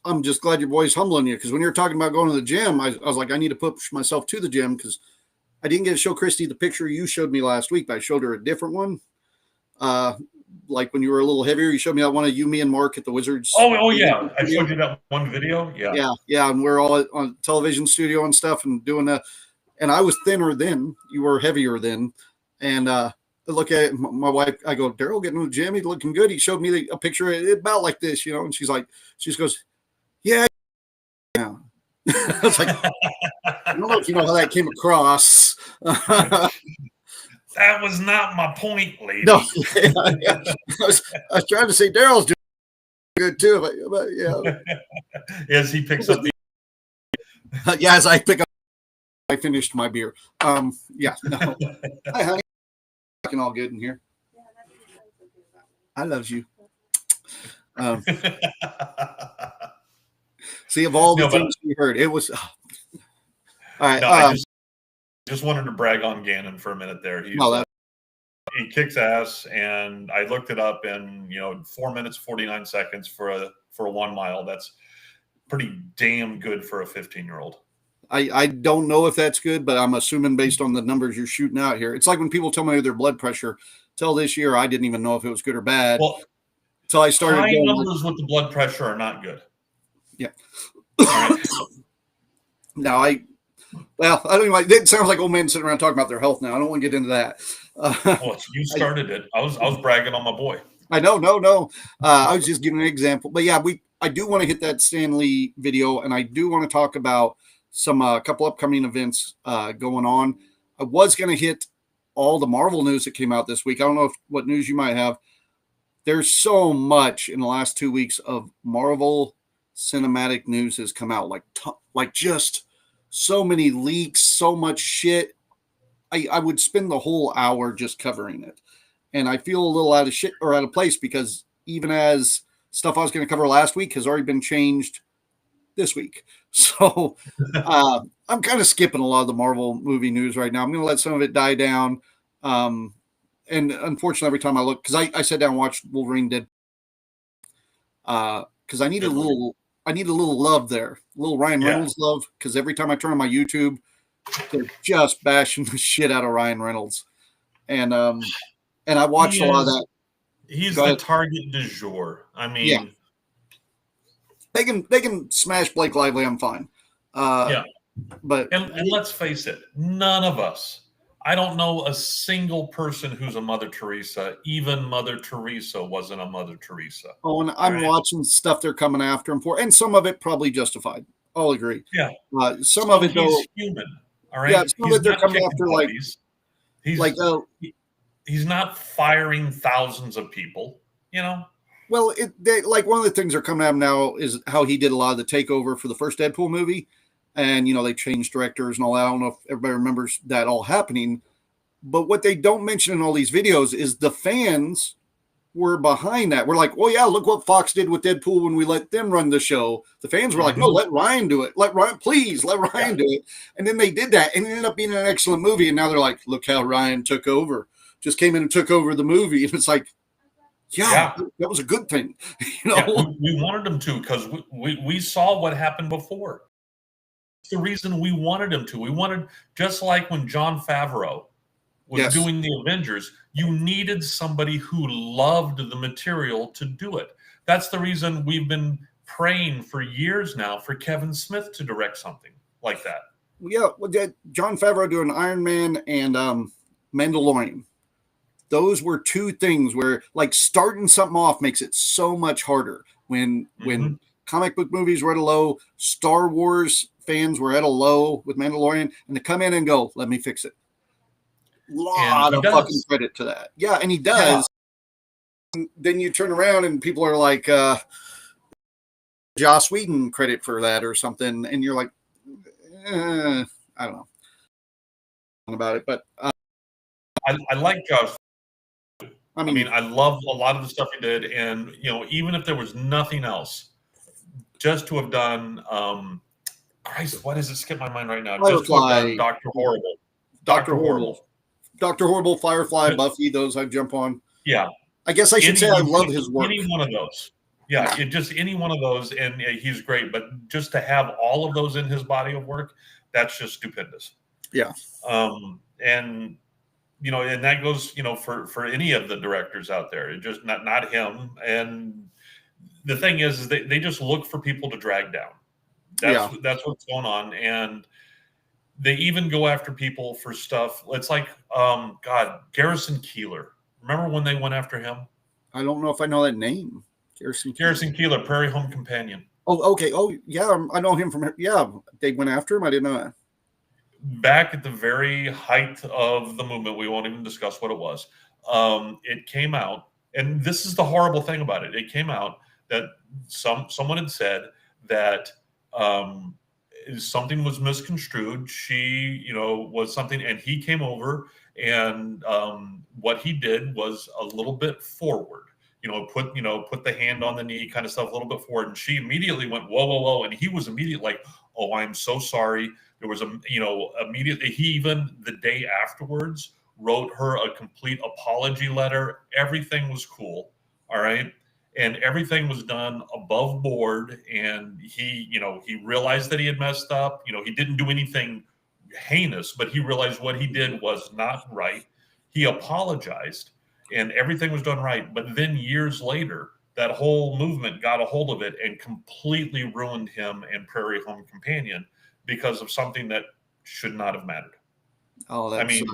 I'm just glad your boy's humbling you, because when you're talking about going to the gym, I was like, I need to push myself to the gym, because I didn't get to show Christy the picture you showed me last week, but I showed her a different one. Like when you were a little heavier, you showed me that one of you, me, and Mark at the Wizards. Oh yeah, I showed you that one video. Yeah, and we're all on television studio and stuff and doing that. And I was thinner then, you were heavier then, and I look at it, my wife, I go, Daryl getting to the gym, he's looking good. He showed me a picture about like this, you know, and she just goes, yeah. I was like, I don't know if you know how that came across. That was not my point, lady. No, yeah. I was trying to say Daryl's doing good too, but yeah. As he picks up the. Yeah, as I pick up, I finished my beer. Yeah, no. Hi, honey. Looking all good in here. I love you. See, of all the things we heard, it was. All right. No, I just wanted to brag on Gannon for a minute there. He kicks ass, and I looked it up, and 4 minutes 49 seconds for a 1 mile. That's pretty damn good for a 15-year-old. I don't know if that's good, but I'm assuming based on the numbers you're shooting out here. It's like when people tell me their blood pressure. Till this year, I didn't even know if it was good or bad. Well, until I started. High numbers with the blood pressure are not good. Yeah. All right. Now, I don't even like it. Sounds like old men sitting around talking about their health now. I don't want to get into that. Well, you started it. I was bragging on my boy. I know, no. I was just giving an example. But yeah, I do want to hit that Stan Lee video, and I do want to talk about some couple upcoming events going on. I was going to hit all the Marvel news that came out this week. I don't know what news you might have. There's so much in the last 2 weeks of Marvel cinematic news has come out, like just so many leaks, so much shit. I would spend the whole hour just covering it. And I feel a little out of place because even as stuff I was going to cover last week has already been changed this week. So I'm kind of skipping a lot of the Marvel movie news right now. I'm going to let some of it die down. And unfortunately, every time I look, because I sat down and watched Wolverine Dead, because I need a little love there, a little Ryan Reynolds love, because every time I turn on my YouTube, they're just bashing the shit out of Ryan Reynolds. And I watched a lot of that. He's the target du jour. I mean, yeah. They can smash Blake Lively. I'm fine. But and let's face it, none of us. I don't know a single person who's a Mother Teresa. Even Mother Teresa wasn't a Mother Teresa. Oh, and I'm watching stuff they're coming after him for, and some of it probably justified. I'll agree. Yeah. Some of it though, he's human. All right. Yeah, some of it they're coming after puppies. He's not firing thousands of people. You know. Well, one of the things they're coming at him now is how he did a lot of the takeover for the first Deadpool movie. And, they changed directors and all that. I don't know if everybody remembers that all happening. But what they don't mention in all these videos is the fans were behind that. We're like, oh, yeah, look what Fox did with Deadpool when we let them run the show. The fans were like, no, let Ryan do it. Let Ryan do it. And then they did that. And it ended up being an excellent movie. And now they're like, look how Ryan took over. Just came in and took over the movie. And it's like, yeah. That was a good thing. We wanted him to because we saw what happened before. The reason we wanted him to. We wanted, just like when Jon Favreau was doing the Avengers, you needed somebody who loved the material to do it. That's the reason we've been praying for years now for Kevin Smith to direct something like that. Yeah, Jon Favreau doing Iron Man and Mandalorian. Those were two things where, like, starting something off makes it so much harder. When comic book movies were at a low, Star Wars fans were at a low with Mandalorian, and to come in and go, let me fix it. Lot of fucking credit to that. Yeah, and he does. Yeah. Then you turn around and people are like, Joss Whedon credit for that or something, and you're like, I don't know about it, but I like Joss. I mean, I love a lot of the stuff he did, and even if there was nothing else, just to have done, Christ, why does it skip my mind right now? Firefly. Just to have done Dr. Horrible. Dr. Horrible, Firefly, Buffy, those I jump on. Yeah. I guess I should say I love his work. Any one of those. Yeah, just any one of those, and he's great. But just to have all of those in his body of work, that's just stupendous. Yeah. And and that goes, for any of the directors out there. It just not him. And the thing is they just look for people to drag down. That's what's going on. And they even go after people for stuff. It's like, Garrison Keillor. Remember when they went after him? I don't know if I know that name. Garrison Keillor, Prairie Home Companion. Oh, okay. Oh, yeah. I know him from. Yeah, they went after him. I didn't know that. Back at the very height of the movement, we won't even discuss what it was. It came out, and this is the horrible thing about it. It came out that someone had said that something was misconstrued. She, was something, and he came over, and what he did was a little bit forward. Put the hand on the knee, kind of stuff, a little bit forward, and she immediately went, whoa, whoa, whoa, and he was immediately like, oh, I'm so sorry. There was immediately, he even the day afterwards wrote her a complete apology letter. Everything was cool. All right. And everything was done above board. And he realized that he had messed up. He didn't do anything heinous, but he realized what he did was not right. He apologized and everything was done right. But then years later, that whole movement got a hold of it and completely ruined him and Prairie Home Companion because of something that should not have mattered. Oh, I mean,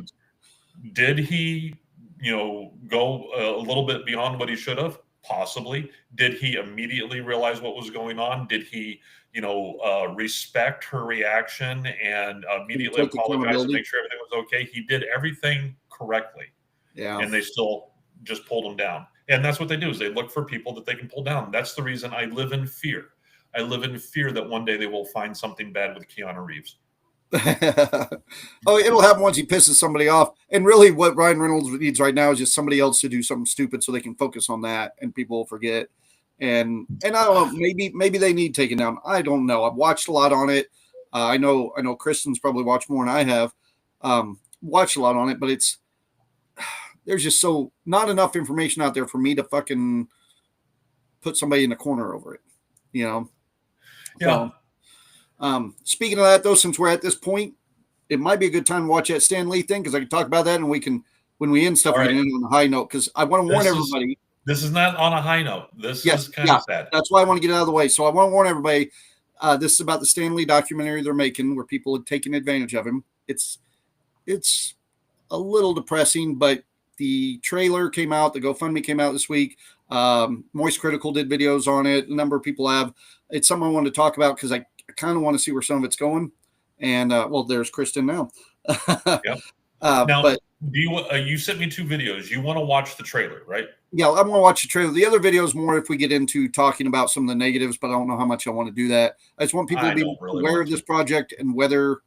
did he, go a little bit beyond what he should have? Possibly. Did he immediately realize what was going on? Did he, respect her reaction and immediately apologize and make sure everything was okay? He did everything correctly. Yeah. And they still just pulled him down. And that's what they do, is they look for people that they can pull down. That's the reason I live in fear. I live in fear that one day they will find something bad with Keanu Reeves. Oh, it'll happen once he pisses somebody off. And really what Ryan Reynolds needs right now is just somebody else to do something stupid so they can focus on that and people will forget. And I don't know, maybe they need taken down. I don't know. I've watched a lot on it. I know Kristen's probably watched more than I have. Watched a lot on it, but there's just not enough information out there for me to fucking put somebody in the corner over it, Yeah. So, speaking of that, though, since we're at this point, it might be a good time to watch that Stan Lee thing because I can talk about that, and we can, when we end stuff, we can end on a high note because I want to warn everybody. This is not on a high note. This is kind of sad. That's why I want to get it out of the way. So I want to warn everybody. This is about the Stan Lee documentary they're making where people had taken advantage of him. It's a little depressing, but the trailer came out. The GoFundMe came out this week. Moist Critical did videos on it. A number of people have. It's something I wanted to talk about because I kind of want to see where some of it's going. And there's Kristen now. Yep. But do you sent me 2 videos. You want to watch the trailer, right? Yeah, I'm going to watch the trailer. The other video is more if we get into talking about some of the negatives, but I don't know how much I want to do that. I just want people to be aware of this project and whether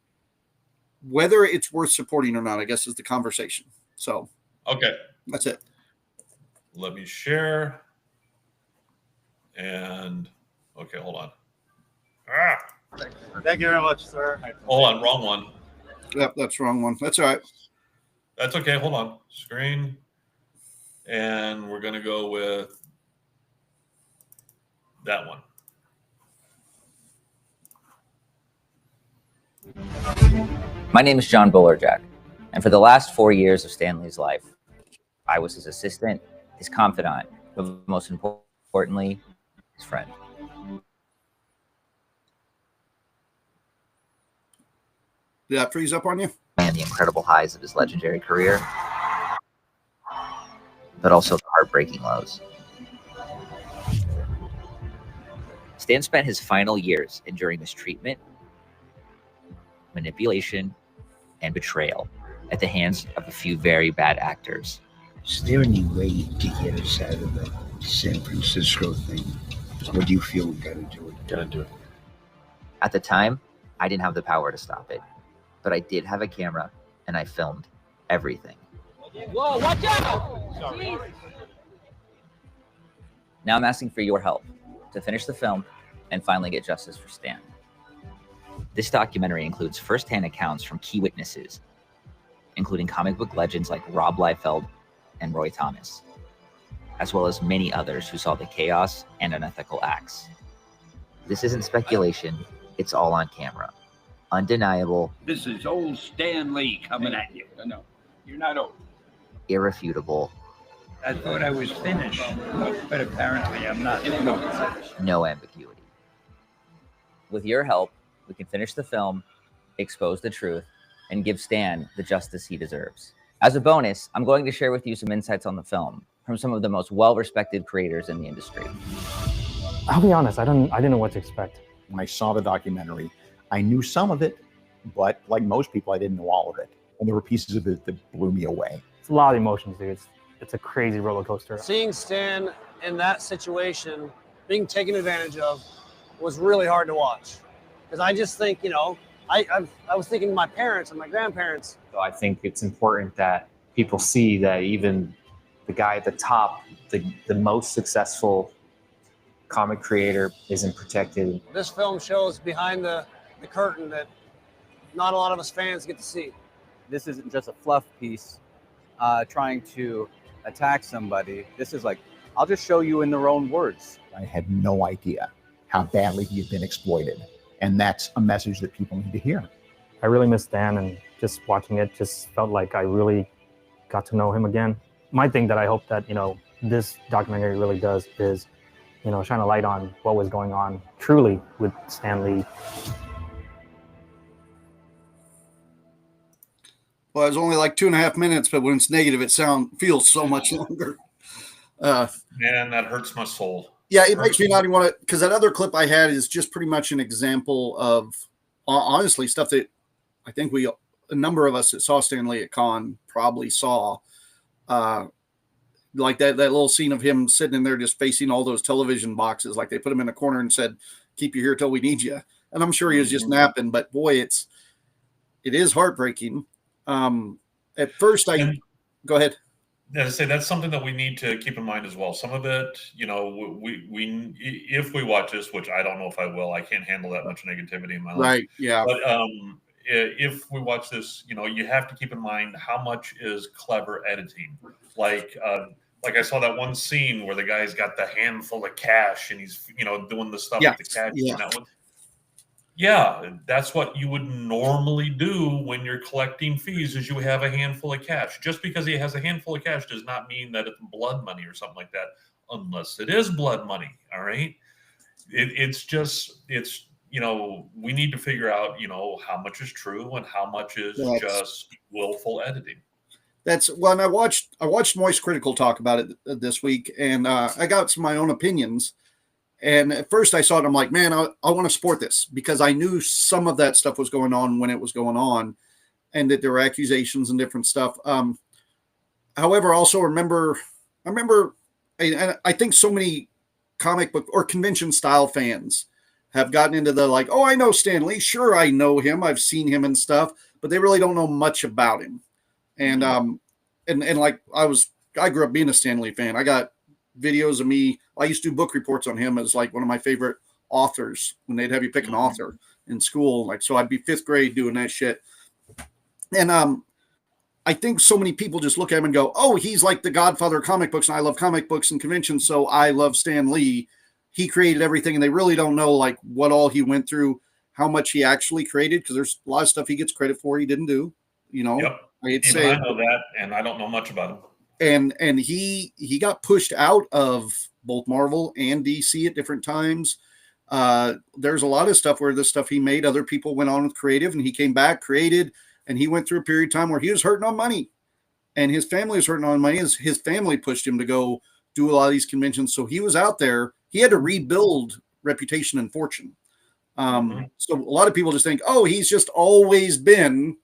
it's worth supporting or not, I guess, is the conversation. So, okay, that's it. Let me share. And okay, hold on. Thank you very much, sir. Hold on, wrong one. Yep, that's the wrong one. That's all right. That's okay. Hold on. Screen. And we're going to go with that one. My name is John Bullerjack, and for the last 4 years of Stan Lee's life, I was his assistant, his confidant, but most importantly, his friend. Did that freeze up on you? And the incredible highs of his legendary career, but also the heartbreaking lows. Stan spent his final years enduring mistreatment, manipulation, and betrayal at the hands of a few very bad actors. Is there any way to get us out of the San Francisco thing? Or do you feel we gotta do it? Gotta do it. At the time, I didn't have the power to stop it, but I did have a camera and I filmed everything. Whoa, watch out! Sorry. Now I'm asking for your help to finish the film and finally get justice for Stan. This documentary includes firsthand accounts from key witnesses, including comic book legends like Rob Liefeld and Roy Thomas, as well as many others who saw the chaos and unethical acts. This isn't speculation, it's all on camera. Undeniable. This is old Stan Lee coming at you. No, you're not old. Irrefutable. I thought I was finished, but apparently I'm not. No ambiguity. With your help, we can finish the film, expose the truth, and give Stan the justice he deserves. As a bonus, I'm going to share with you some insights on the film from some of the most well-respected creators in the industry. I'll be honest, I didn't know what to expect. When I saw the documentary, I knew some of it, but like most people, I didn't know all of it. And there were pieces of it that blew me away. It's a lot of emotions, dude. It's a crazy roller coaster. Seeing Stan in that situation, being taken advantage of, was really hard to watch. Because I just think, I was thinking of my parents and my grandparents. So I think it's important that people see that even the guy at the top, the most successful comic creator, isn't protected. This film shows behind the curtain that not a lot of us fans get to see. This isn't just a fluff piece trying to attack somebody. This is like, I'll just show you in their own words. I had no idea how badly he had been exploited. And that's a message that people need to hear. I really miss Stan, and just watching it just felt like I really got to know him again. My thing that I hope that, this documentary really does is shine a light on what was going on truly with Stan Lee. Well, it was only like 2.5 minutes, but when it's negative, it feels so much longer. Man, that hurts my soul. Yeah, it makes me not even want to, because that other clip I had is just pretty much an example of, honestly, stuff that I think a number of us that saw Stan Lee at Con probably saw. Like that little scene of him sitting in there just facing all those television boxes, like they put him in a corner and said, "Keep you here till we need you." And I'm sure he was just napping, but boy, it is heartbreaking. At first, go ahead. I say that's something that we need to keep in mind as well. Some of it, we if we watch this, which I don't know if I will, I can't handle that much negativity in my life. Right. Yeah. But if we watch this, you have to keep in mind how much is clever editing. Like I saw that one scene where the guy's got the handful of cash and he's, doing the stuff with the cash. Yeah. And that one. Yeah, that's what you would normally do when you're collecting fees is you have a handful of cash. Just because he has a handful of cash does not mean that it's blood money or something like that, unless it is blood money. All right. We need to figure out, how much is true and how much is just willful editing. And I watched Moist Critical talk about it this week, and I got some of my own opinions. And at first I saw it, I'm like, man, I want to support this because I knew some of that stuff was going on when it was going on and that there were accusations and different stuff. However, I also remember, and I think so many comic book or convention style fans have gotten into the like, oh, I know Stan Lee. Sure, I know him. I've seen him and stuff, but they really don't know much about him. And like I grew up being a Stan Lee fan. I got videos of me. I used to do book reports on him as like one of my favorite authors when they'd have you pick an author in school. Like, so I'd be 5th grade doing that shit. And I think so many people just look at him and go, oh, he's like the godfather of comic books. And I love comic books and conventions. So I love Stan Lee. He created everything. And they really don't know like what all he went through, how much he actually created. Cause there's a lot of stuff he gets credit for. He didn't do, Yep. I know that, and I don't know much about him. And he got pushed out of both Marvel and DC at different times. There's a lot of stuff where the stuff he made, other people went on with creative, and he came back, created, and he went through a period of time where he was hurting on money, and his family was hurting on money. His family pushed him to go do a lot of these conventions, so he was out there. He had to rebuild reputation and fortune. So a lot of people just think, oh, he's just always been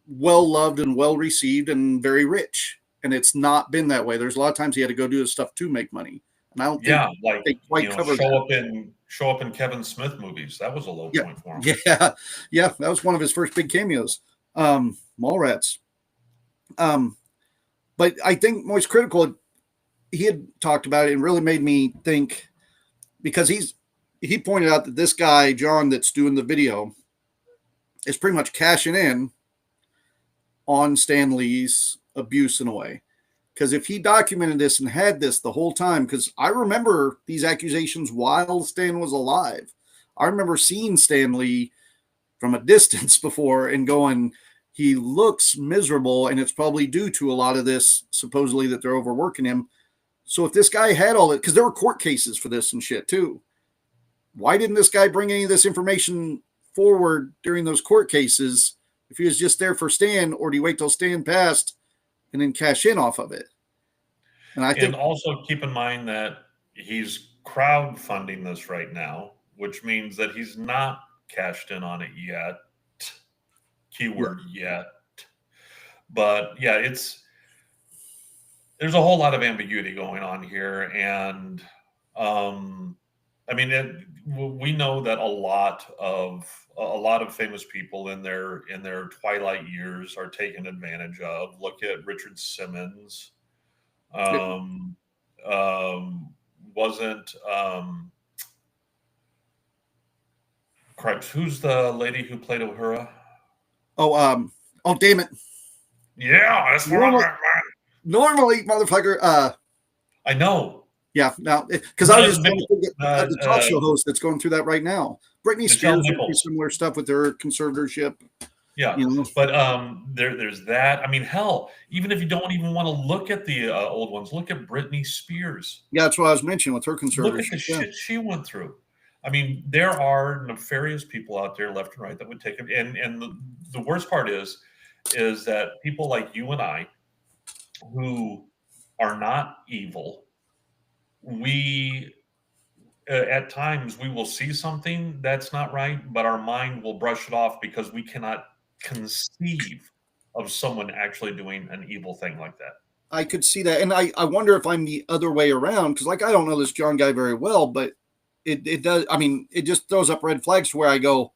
well loved and well received and very rich, and it's not been that way. There's a lot of times he had to go do his stuff to make money, and I don't think they quite covered show up in Kevin Smith movies. That was a low point for him. Yeah, that was one of his first big cameos. Mallrats. But I think Moist Critical, he had talked about it and really made me think, because he pointed out that this guy John that's doing the video is pretty much cashing in on Stan Lee's abuse in a way. Because if he documented this and had this the whole time, because I remember these accusations while Stan was alive. I remember seeing Stan Lee from a distance before and going, he looks miserable, and it's probably due to a lot of this, supposedly, that they're overworking him. So if this guy had all it, because there were court cases for this and shit too. Why didn't this guy bring any of this information forward during those court cases? If he was just there for Stan, or do you wait till Stan passed and then cash in off of it? And also keep in mind that he's crowdfunding this right now, which means that he's not cashed in on it yet. Keyword yet. But yeah, there's a whole lot of ambiguity going on here. And we know that a lot of famous people in their twilight years are taken advantage of. Look at Richard Simmons. Who's the lady who played Uhura? Oh, damn it. Yeah, that's normally, motherfucker. I know. Yeah, now because I was just trying to think of the talk show host that's going through that right now. Britney Spears went through similar stuff with her conservatorship. Yeah, You know? but there's that. I mean, hell, even if you don't even want to look at the old ones, look at Britney Spears. Yeah, that's what I was mentioning with her Look at conservatorship. the Yeah. shit she went through. I mean, there are nefarious people out there, left and right, that would take it. And the worst part is that people like you and I, who are not evil, we at times we will see something that's not right, but our mind will brush it off because we cannot conceive of someone actually doing an evil thing like that. I could see that. And I wonder if I'm the other way around, because like I don't know this John guy very well, but it does, I mean, it just throws up red flags to where I go,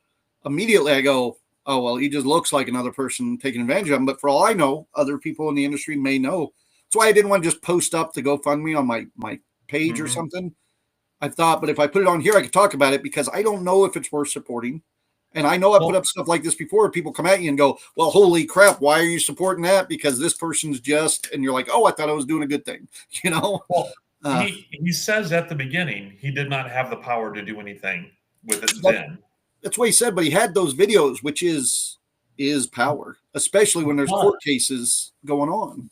oh well, he just looks like another person taking advantage of him. But for all I know, other people in the industry may know. That's why I didn't want to just post up the GoFundMe on my page or something. I thought, but if I put it on here, I could talk about it because I don't know if it's worth supporting. And I know I put up stuff like this before. People come at you and go, well, holy crap, why are you supporting that? Because this person's just, and you're like, oh, I thought I was doing a good thing. You know? Well, he says at the beginning, he did not have the power to do anything with it then. That's what he said, but he had those videos, which is power, especially when there's court cases going on.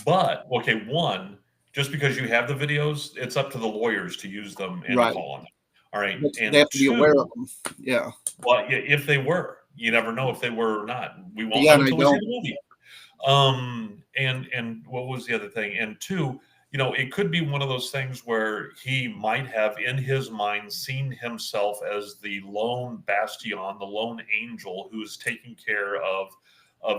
But, okay, one, just because you have the videos, it's up to the lawyers to use them and call on them. All right. And they have to be aware of them. Yeah. Well, if they were, you never know if they were or not. We won't know know until we see the movie. And what was the other thing? And two, you know, it could be one of those things where he might have in his mind seen himself as the lone bastion, the lone angel who's taking care of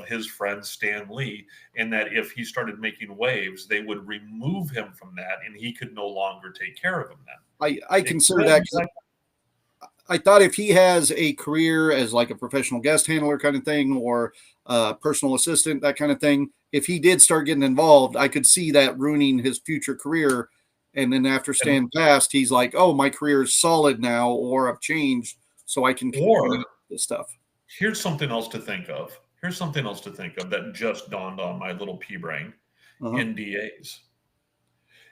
his friend Stan Lee, and that if he started making waves, they would remove him from that and he could no longer take care of him then. I consider that. I thought if he has a career as like a professional guest handler kind of thing, or personal assistant, that kind of thing, if he did start getting involved, I could see that ruining his future career. And then after Stan passed, he's like, oh, my career is solid now, or I've changed, so I can continue this stuff. Here's something else to think of. That just dawned on my little pea brain. NDAs.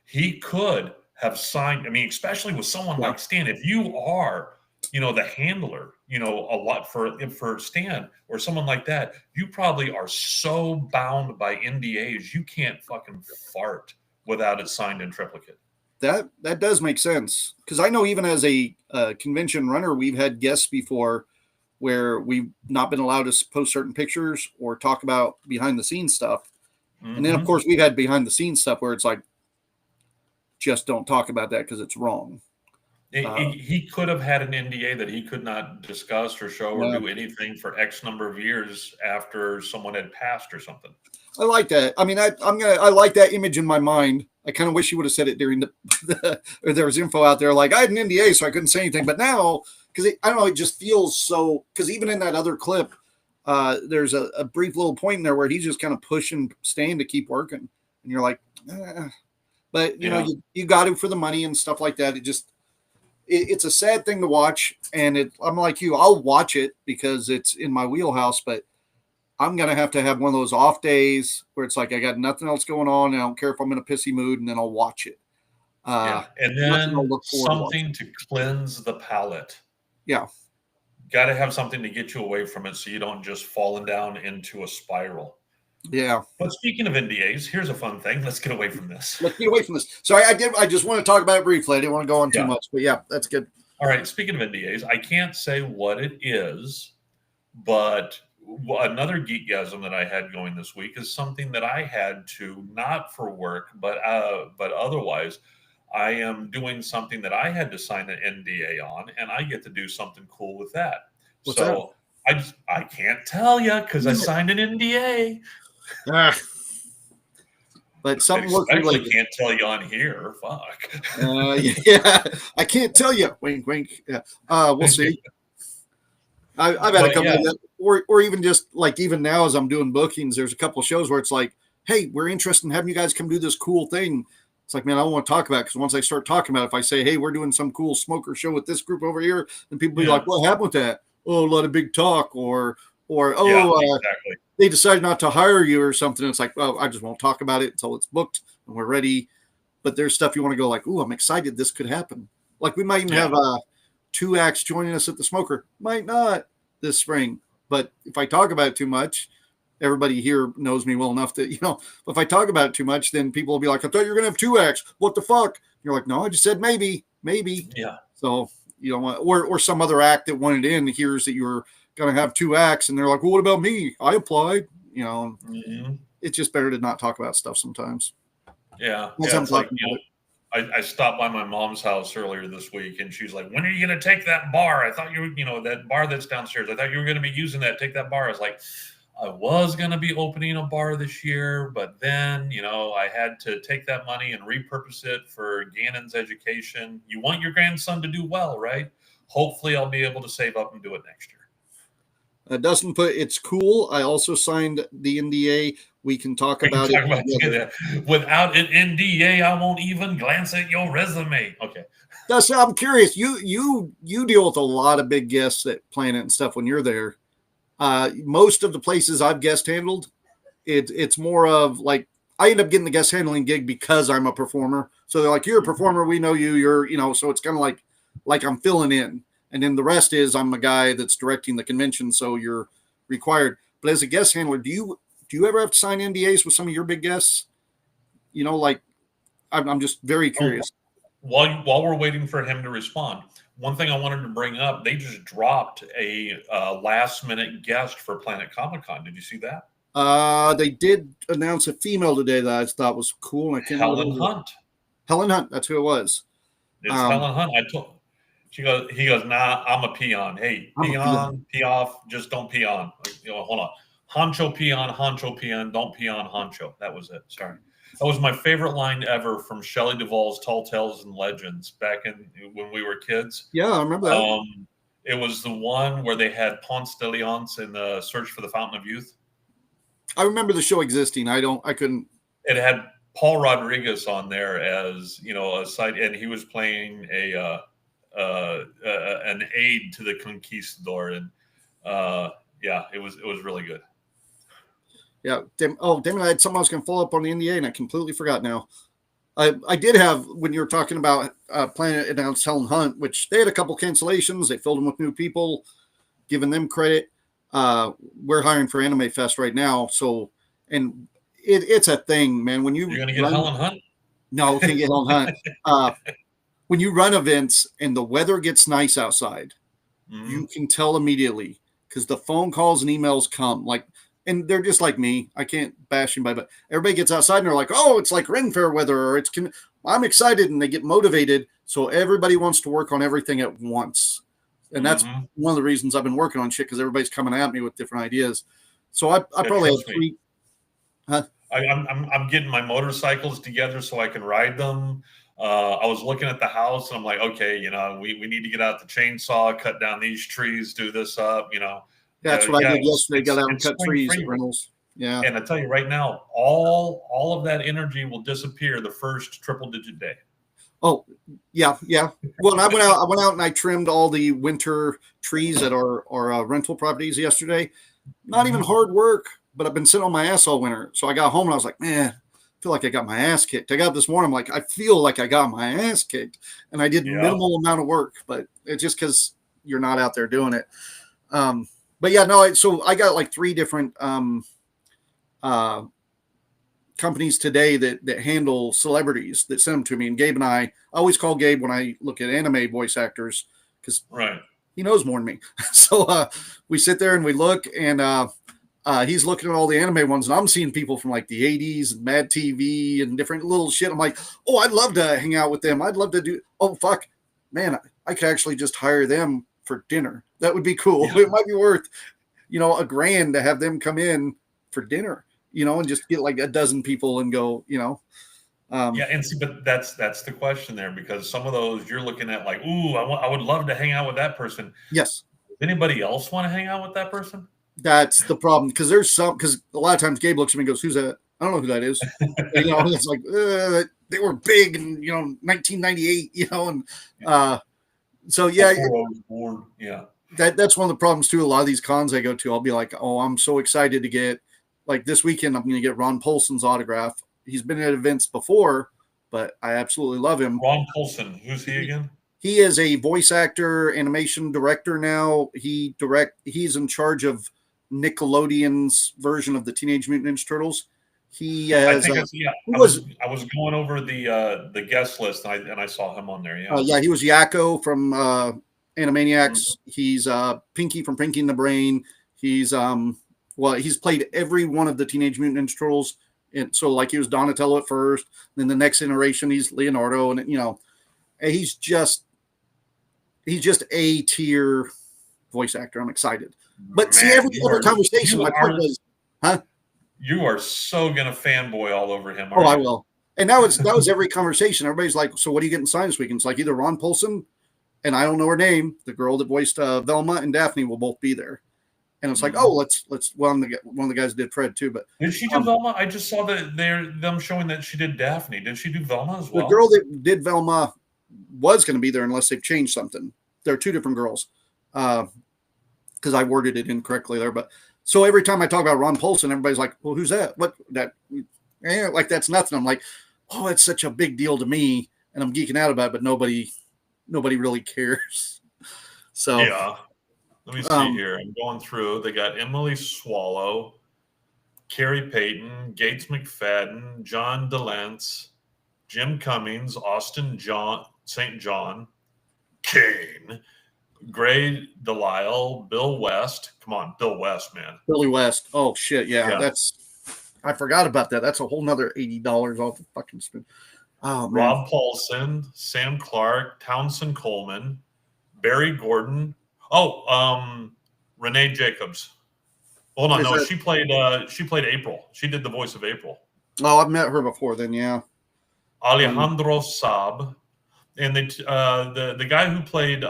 He could have signed, I mean, especially with someone like Stan, if you are, you know, the handler, you know, a lot for Stan or someone like that, you probably are so bound by NDAs, you can't fucking fart without it signed in triplicate. That does make sense, because I know even as a convention runner, we've had guests before where we've not been allowed to post certain pictures or talk about behind the scenes stuff. And then of course we've had behind the scenes stuff where it's like, just don't talk about that because it's wrong. He could have had an NDA that he could not discuss or show or do anything for X number of years after someone had passed or something. I like that. I mean, I like that image in my mind. I kind of wish he would have said it during or there was info out there like I had an NDA, so I couldn't say anything. But now, because I don't know, it just feels so. Because even in that other clip, there's a brief little point in there where he's just kind of pushing Stan to keep working, and you're like, but you know, you got him for the money and stuff like that. It's a sad thing to watch, and I'm like you, I'll watch it because it's in my wheelhouse, but I'm going to have one of those off days where it's like I got nothing else going on, and I don't care if I'm in a pissy mood, and then I'll watch it. And then something to cleanse the palate. Yeah. Got to have something to get you away from it so you don't just falling down into a spiral. Yeah. But speaking of NDAs, here's a fun thing. Let's get away from this. Let's get away from this. Sorry, I just want to talk about it briefly. I didn't want to go on too much, but yeah, that's good. All right. Speaking of NDAs, I can't say what it is, but another geekgasm that I had going this week is something that I had to, not for work, but otherwise, I am doing something that I had to sign an NDA on, and I get to do something cool with that. What's that? I can't tell you because I signed an NDA. But something I can't tell you on here. Fuck. Yeah, I can't tell you. Wink, wink. Yeah. We'll see. I've had a couple of that, or even just like even now as I'm doing bookings, there's a couple of shows where it's like, hey, we're interested in having you guys come do this cool thing. It's like, man, I don't want to talk about it because once I start talking about it, if I say, hey, we're doing some cool smoker show with this group over here, then people be like, what happened with that? Oh, a lot of big talk, or exactly. They decided not to hire you or something. It's like, well, I just won't talk about it until it's booked and we're ready. But there's stuff you want to go like, ooh, I'm excited this could happen. Like we might even have 2 acts joining us at the Smoker. Might not this spring. But if I talk about it too much, everybody here knows me well enough that, if I talk about it too much, then people will be like, I thought you were going to have two acts. What the fuck? You're like, no, I just said maybe. Yeah. So, or some other act that wanted in hears that you're going to have two acts and they're like, well, what about me? I applied, It's just better to not talk about stuff sometimes. Yeah. Once Yeah, I'm it's like, talking about it. I stopped by my mom's house earlier this week, and she's like, when are you going to take that bar? I thought that bar that's downstairs. I thought you were going to be using that. Take that bar. I was like, I was going to be opening a bar this year, but then, I had to take that money and repurpose it for Gannon's education. You want your grandson to do well, right? Hopefully I'll be able to save up and do it next year. Dustin put, it's cool. I also signed the NDA. We can talk about it. Without an NDA, I won't even glance at your resume. Okay. Dustin, I'm curious. You deal with a lot of big guests at Planet and stuff when you're there. Most of the places I've guest handled, it's more of like, I end up getting the guest handling gig because I'm a performer. So they're like, you're a performer. We know you. You're, so it's kind of like I'm filling in. And then the rest is I'm a guy that's directing the convention, so you're required. But as a guest handler, do you ever have to sign NDAs with some of your big guests? I'm just very curious. While we're waiting for him to respond, one thing I wanted to bring up, they just dropped a last-minute guest for Planet Comic-Con. Did you see that? They did announce a female today that I thought was cool. And I can't Helen Hunt. Helen Hunt, that's who it was. It's Helen Hunt. He goes, nah, I'm a peon. Hey, peon, pee off, just don't pee on. Hold on. Honcho peon, don't pee on honcho. That was it. Sorry. That was my favorite line ever from Shelley Duvall's Tall Tales and Legends back when we were kids. Yeah, I remember that. It was the one where they had Ponce de Leon in the Search for the Fountain of Youth. I remember the show existing. I couldn't. It had Paul Rodriguez on there as, a side, and he was playing an aide to the conquistador, and it was really good. Yeah. Damn it! I had something I was going to follow up on the NDA, and I completely forgot now. I did have, when you were talking about Planet announced Helen Hunt, which they had a couple cancellations. They filled them with new people, giving them credit. We're hiring for Anime Fest right now, so and it's a thing, man. When you're going to get Helen Hunt? No, can't get Helen Hunt. When you run events and the weather gets nice outside, you can tell immediately because the phone calls and emails come and they're just like me. I can't bash anybody, but everybody gets outside and they're like, oh, it's like Ren Fair weather, or I'm excited, and they get motivated. So everybody wants to work on everything at once. And that's one of the reasons I've been working on shit, because everybody's coming at me with different ideas. So I probably have three. Huh? I'm getting my motorcycles together so I can ride them. I was looking at the house and I'm like, okay, we need to get out the chainsaw, cut down these trees, do this up, That's what I did yesterday. Got out and cut trees at Reynolds. Yeah. And I tell you right now, all of that energy will disappear the first triple-digit day. Oh, yeah. Well, I went out and I trimmed all the winter trees at our rental properties yesterday. Not even hard work, but I've been sitting on my ass all winter. So I got home and I was like, man, I feel like I got my ass kicked. I got up this morning, I'm like, I feel like I got my ass kicked. And I did minimal amount of work, but it's just because you're not out there doing it. But yeah, no, so I got like 3 different companies today that handle celebrities that send them to me. And Gabe and I always call Gabe when I look at anime voice actors, because he knows more than me. So we sit there and we look, and he's looking at all the anime ones, and I'm seeing people from like the 80s and Mad TV and different little shit. I'm like, oh, I'd love to hang out with them. I'd love to do, oh, fuck, man, I could actually just hire them for dinner. That would be cool. Yeah. It might be worth, $1,000 to have them come in for dinner, and just get like a dozen people and go, and see, but that's the question there, because some of those you're looking at like, ooh, I would love to hang out with that person. Yes. Does anybody else want to hang out with that person? That's the problem, because because a lot of times Gabe looks at me and goes, who's that? I don't know who that is. And, it's like, they were big in, 1998, and so, yeah. Before I was born. Yeah. That's one of the problems too. A lot of these cons I go to, I'll be like, oh, I'm so excited to get, like this weekend, I'm going to get Ron Paulson's autograph. He's been at events before, but I absolutely love him. Ron Paulson, who's he again? He is a voice actor, animation director now. He's in charge of Nickelodeon's version of the Teenage Mutant Ninja Turtles. He I has. think it's yeah. Who I was- was going over the guest list and I saw him on there. Yeah. Yeah, he was Yakko from Animaniacs. He's Pinky from Pinky and the Brain. He's he's played every one of the Teenage Mutant Ninja Turtles. And so like he was Donatello at first, then the next iteration he's Leonardo, and he's just A tier voice actor. I'm excited. But see, Man, every you other are- conversation, you my point are- was, huh? You are so gonna fanboy all over him. Oh, I aren't you? will. And that was every conversation. Everybody's like, so what are you getting signed this week? And it's like either Ron Paulson, and I don't know her name, the girl that voiced Velma, and Daphne will both be there. And it's like, oh, let's one of the guys did Fred too, but Did she do Velma? I just saw that them showing that she did Daphne. Did she do Velma as well? the girl that did Velma was going to be there unless they've changed something. There are two different girls, because I worded it incorrectly there. But so every time I talk about Ron Paulson, everybody's like, well, who's that? What that? Yeah, like that's nothing. I'm like, oh, it's such a big deal to me, and I'm geeking out about it, but nobody really cares. So Yeah. Let me see here. I'm going through. They got Emily Swallow, Carrie Payton, Gates McFadden, John DeLance, Jim Cummings, Austin St. John, Kane, Gray Delisle, Bill West. Come on, Bill West, man. Billy West. Oh shit, yeah. Yeah. I forgot about that. That's a whole nother $80 off the fucking spin. Oh man. Rob Paulson, Sam Clark, Townsend Coleman, Barry Gordon. Oh, Renee Jacobs. Hold on, Is no, that- she played April. She did the voice of April. Oh, I've met her before. Then yeah. Alejandro Saab, and the guy who played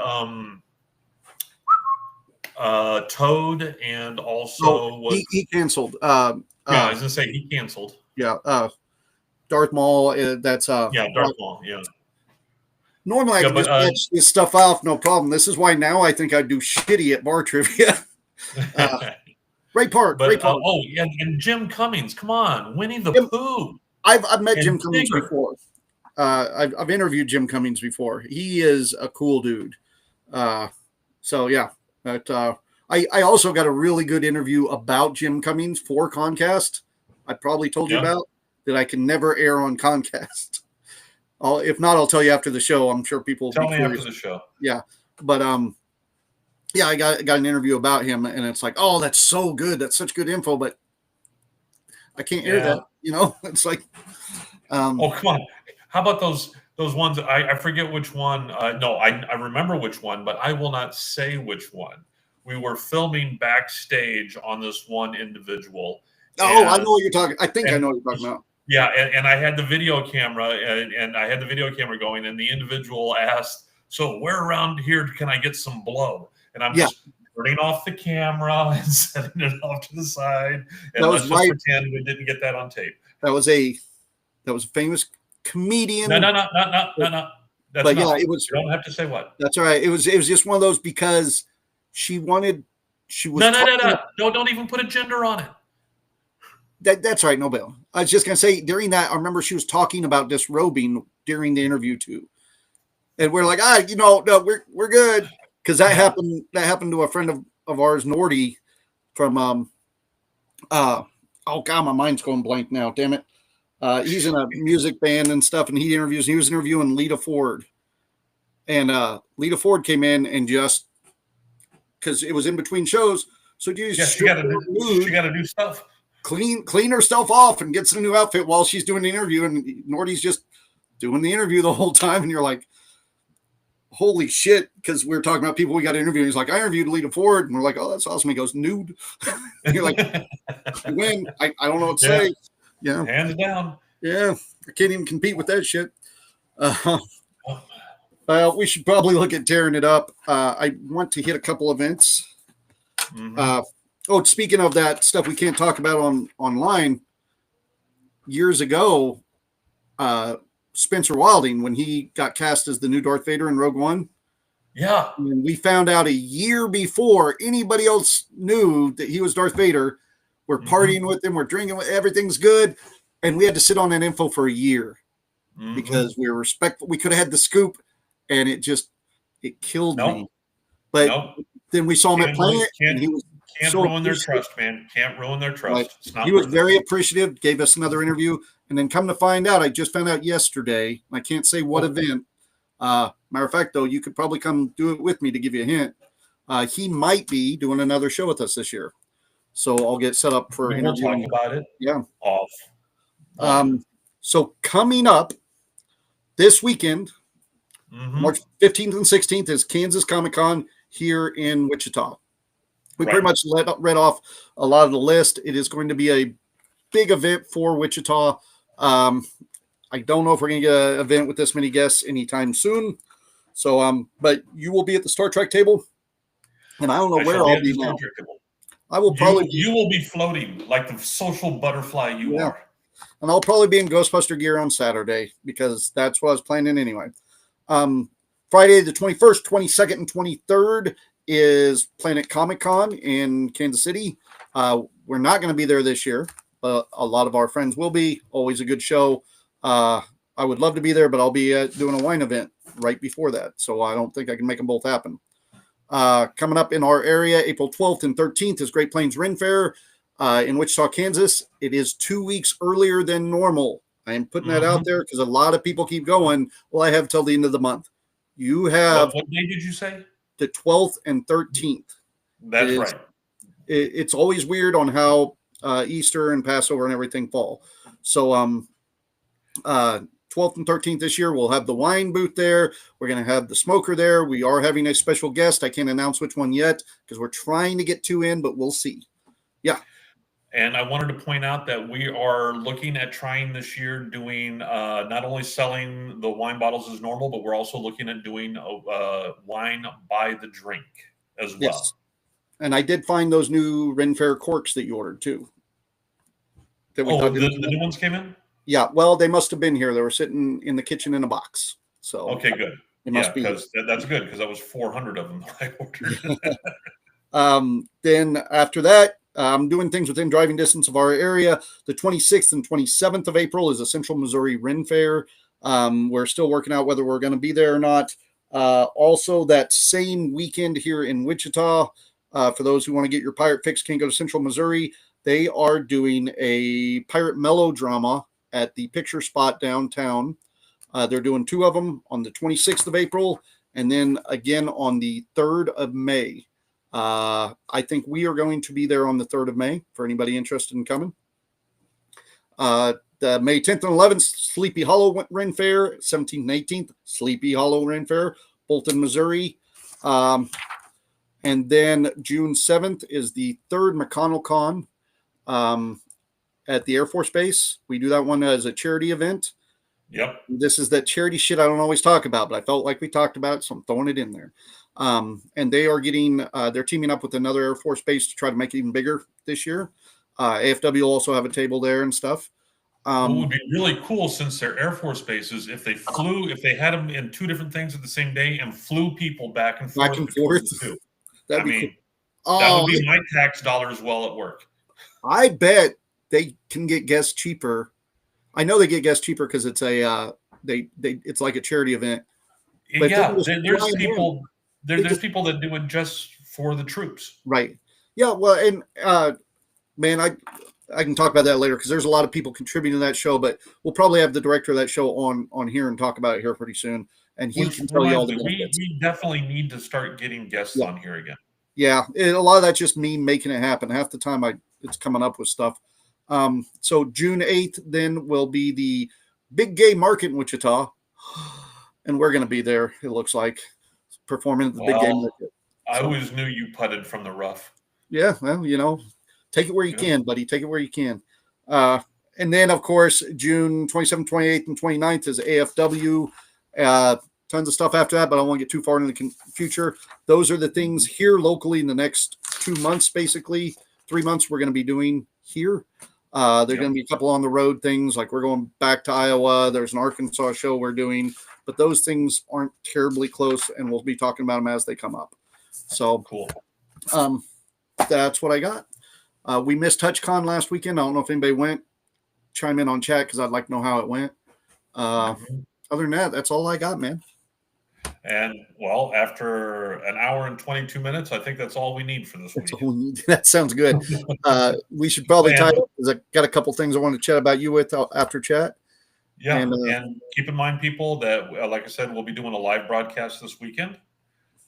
Toad and also was he canceled. I was gonna say he canceled. Yeah. Darth Maul. That's Yeah, Darth Maul. Yeah. Normally I Yeah, can but, just catch this stuff off, no problem. This is why now I think I do shitty at bar trivia. Ray Park. But Ray Park. yeah, and Jim Cummings. Come on, Winnie the Pooh. I've met and Jim Cummings Tigger. before. I've interviewed Jim Cummings before. He is a cool dude. So yeah, but I also got a really good interview about Jim Cummings for Concast. I probably told you Yeah. about that. I can never air on Concast. If not, I'll tell you after the show. I'm sure people will Tell be me curious. after the show. Yeah, but yeah, I got an interview about him, and it's like, oh, that's so good. That's such good info, but I can't air Yeah. that. It's like, Oh, come on. How about those ones? I forget which one. No, I remember which one, but I will not say which one. We were filming backstage on this one individual. oh, I and- know what you're talking. I think I and- know what you're talking about. Yeah, and I had the video camera, and I had the video camera going, and the individual asked, "So where around here can I get some blow?" And I'm Yeah. just turning off the camera and setting it off to the side, and That let's was just right. pretend we didn't get that on tape. That was a famous comedian. No. That's But not. yeah, it was. You don't have to say what. That's all right. It was just one of those because she was. No. talking- Don't even put a gender on it. That's right. No bail. I was just gonna say during that, I remember she was talking about disrobing during the interview too, and we're like, no, we're good because that happened. That happened to a friend of ours, Nordy, from oh god, my mind's going blank now. Damn it. He's in a music band and stuff, and he was interviewing Lita Ford, and Lita Ford came in and just because it was in between shows, so Yeah, she got to do stuff. clean herself off and gets a new outfit while she's doing the interview, and Nordy's just doing the interview the whole time, and you're like, holy shit, because we're talking about people we got to interview, and he's like, I interviewed Lita Ford, and we're like, oh, that's awesome. He goes, nude. And you're like, you win. I don't know what to say. Yeah, Hands down. yeah, I can't even compete with that shit. Well, we should probably look at tearing it up. I want to hit a couple events. Mhm. Speaking of that stuff we can't talk about online. Years ago, Spencer Wilding, when he got cast as the new Darth Vader in Rogue One, Yeah. and we found out a year before anybody else knew that he was Darth Vader. We're partying with him, we're drinking, everything's good, and we had to sit on that info for a year Mhm. because we were respectful. We could have had the scoop, and it killed Nope. me. But Nope. then we saw him at Can't Planet, believe- and he was Can't so ruin their appreciative. trust, man. Can't ruin their trust. Right. It's not He was worth very it. appreciative, gave us another interview, and then come to find out, I just found out yesterday. I can't say what event. Matter of fact, though, you could probably come do it with me to give you a hint. He might be doing another show with us this year, so I'll get set up for We'll interviewing. talk about it. Yeah. Off. So coming up this weekend, Mhm. March 15th and 16th is Kansas Comic-Con here in Wichita. We pretty much read off a lot of the list. It is going to be a big event for Wichita. I don't know if we're going to get an event with this many guests anytime soon. So, but you will be at the Star Trek table, and I don't know where I'll be now. I will probably you will be floating like the social butterfly you are. And I'll probably be in Ghostbuster gear on Saturday because that's what I was planning anyway. Friday the 21st, 22nd, and 23rd is Planet Comic Con in Kansas City. We're not going to be there this year, but a lot of our friends will be. Always a good show. I would love to be there, but I'll be doing a wine event right before that, so I don't think I can make them both happen. Coming up in our area, April 12th and 13th is Great Plains Ren Fair in Wichita, Kansas. It is 2 weeks earlier than normal. I am putting that out there because a lot of people keep going. Well, I have till the end of the month. You have what day did you say? The 12th and 13th. That's right. It's always weird on how Easter and Passover and everything fall. So 12th and 13th this year, we'll have the wine booth there. We're going to have the smoker there. We are having a special guest. I can't announce which one yet because we're trying to get 2 in, but we'll see. Yeah. And I wanted to point out that we are looking at trying this year doing not only selling the wine bottles as normal, but we're also looking at doing wine by the drink as well. Yes. And I did find those new Ren Fair corks that you ordered too. The new ones came in? Yeah. Well, they must have been here. They were sitting in the kitchen in a box. So okay, good. It must be because that's good because that was 400 of them that I ordered. Then after that, I'm doing things within driving distance of our area. The 26th and 27th of April is a Central Missouri Ren Fair. We're still working out whether we're going to be there or not. Also, that same weekend here in Wichita, for those who want to get your pirate fix, can go to Central Missouri. They are doing a pirate melodrama at the Picture Spot downtown. They're doing 2 of them on the 26th of April and then again on the 3rd of May. I think we are going to be there on the 3rd of May for anybody interested in coming. The May 10th and 11th, Sleepy Hollow Ren Fair. 17th and 18th, Sleepy Hollow Ren Fair, Bolton, Missouri. And then June 7th is the 3rd McConnell Con at the Air Force Base. We do that one as a charity event. Yep. This is that charity shit I don't always talk about, but I felt like we talked about it, so I'm throwing it in there. And they are they're teaming up with another Air Force base to try to make it even bigger this year. AFW will also have a table there and stuff. It would be really cool since they're Air Force bases if they had them in 2 different things at the same day and flew people back and forth. That'd be cool. That would be my tax dollars well at work. I bet they can get guests cheaper. I know they get guests cheaper because it's it's like a charity event. But yeah, there's people that do it just for the troops. Right. Yeah. Well, and man, I can talk about that later because there's a lot of people contributing to that show, but we'll probably have the director of that show on here and talk about it here pretty soon. And he can tell you all the benefits. We definitely need to start getting guests on here again. Yeah. A lot of that's just me making it happen. Half the time it's coming up with stuff. So June 8th then will be the Big Gay Market in Wichita. And we're going to be there, it looks like, performing at the Big Gay Market. I always knew you putted from the rough. Yeah, well, take it where you can, buddy. Take it where you can. And then, of course, June 27th, 28th, and 29th is AFW. Tons of stuff after that, but I won't get too far into the future. Those are the things here locally in the next 2 months, basically. 3 months we're going to be doing here. There are going to be a couple on the road things, like we're going back to Iowa. There's an Arkansas show we're doing, but those things aren't terribly close, and we'll be talking about them as they come up. So cool. That's what I got. We missed TouchCon last weekend. I don't know if anybody went. Chime in on chat because I'd like to know how it went. Other than that, that's all I got, man. And well, after an hour and 22 minutes, I think that's all we need for this week. That sounds good. We should probably tie up because I got a couple things I want to chat about you with after chat. Yeah, and keep in mind, people, that like I said, we'll be doing a live broadcast this weekend.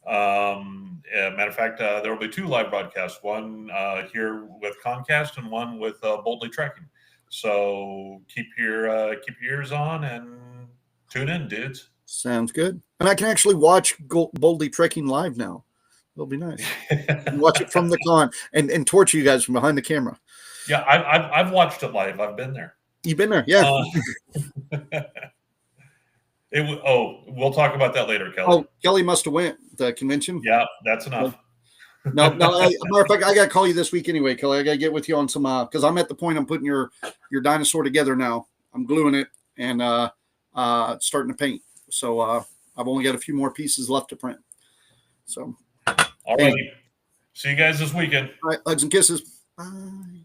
Matter of fact, there will be 2 live broadcasts, one here with Comcast and one with Boldly Trekking. So keep your ears on and tune in, dudes. Sounds good. And I can actually watch Boldly Trekking live now. It'll be nice. Watch it from the con and torture you guys from behind the camera. Yeah, I've watched it live. I've been there. You've been there, yeah. We'll talk about that later, Kelly. Oh, Kelly must have went the convention. Yeah, that's enough. No. Matter of fact, I got to call you this week anyway, Kelly. I got to get with you on some because I'm at the point I'm putting your dinosaur together now. I'm gluing it and starting to paint. So I've only got a few more pieces left to print. So, all right. See you guys this weekend. All right, hugs and kisses. Bye.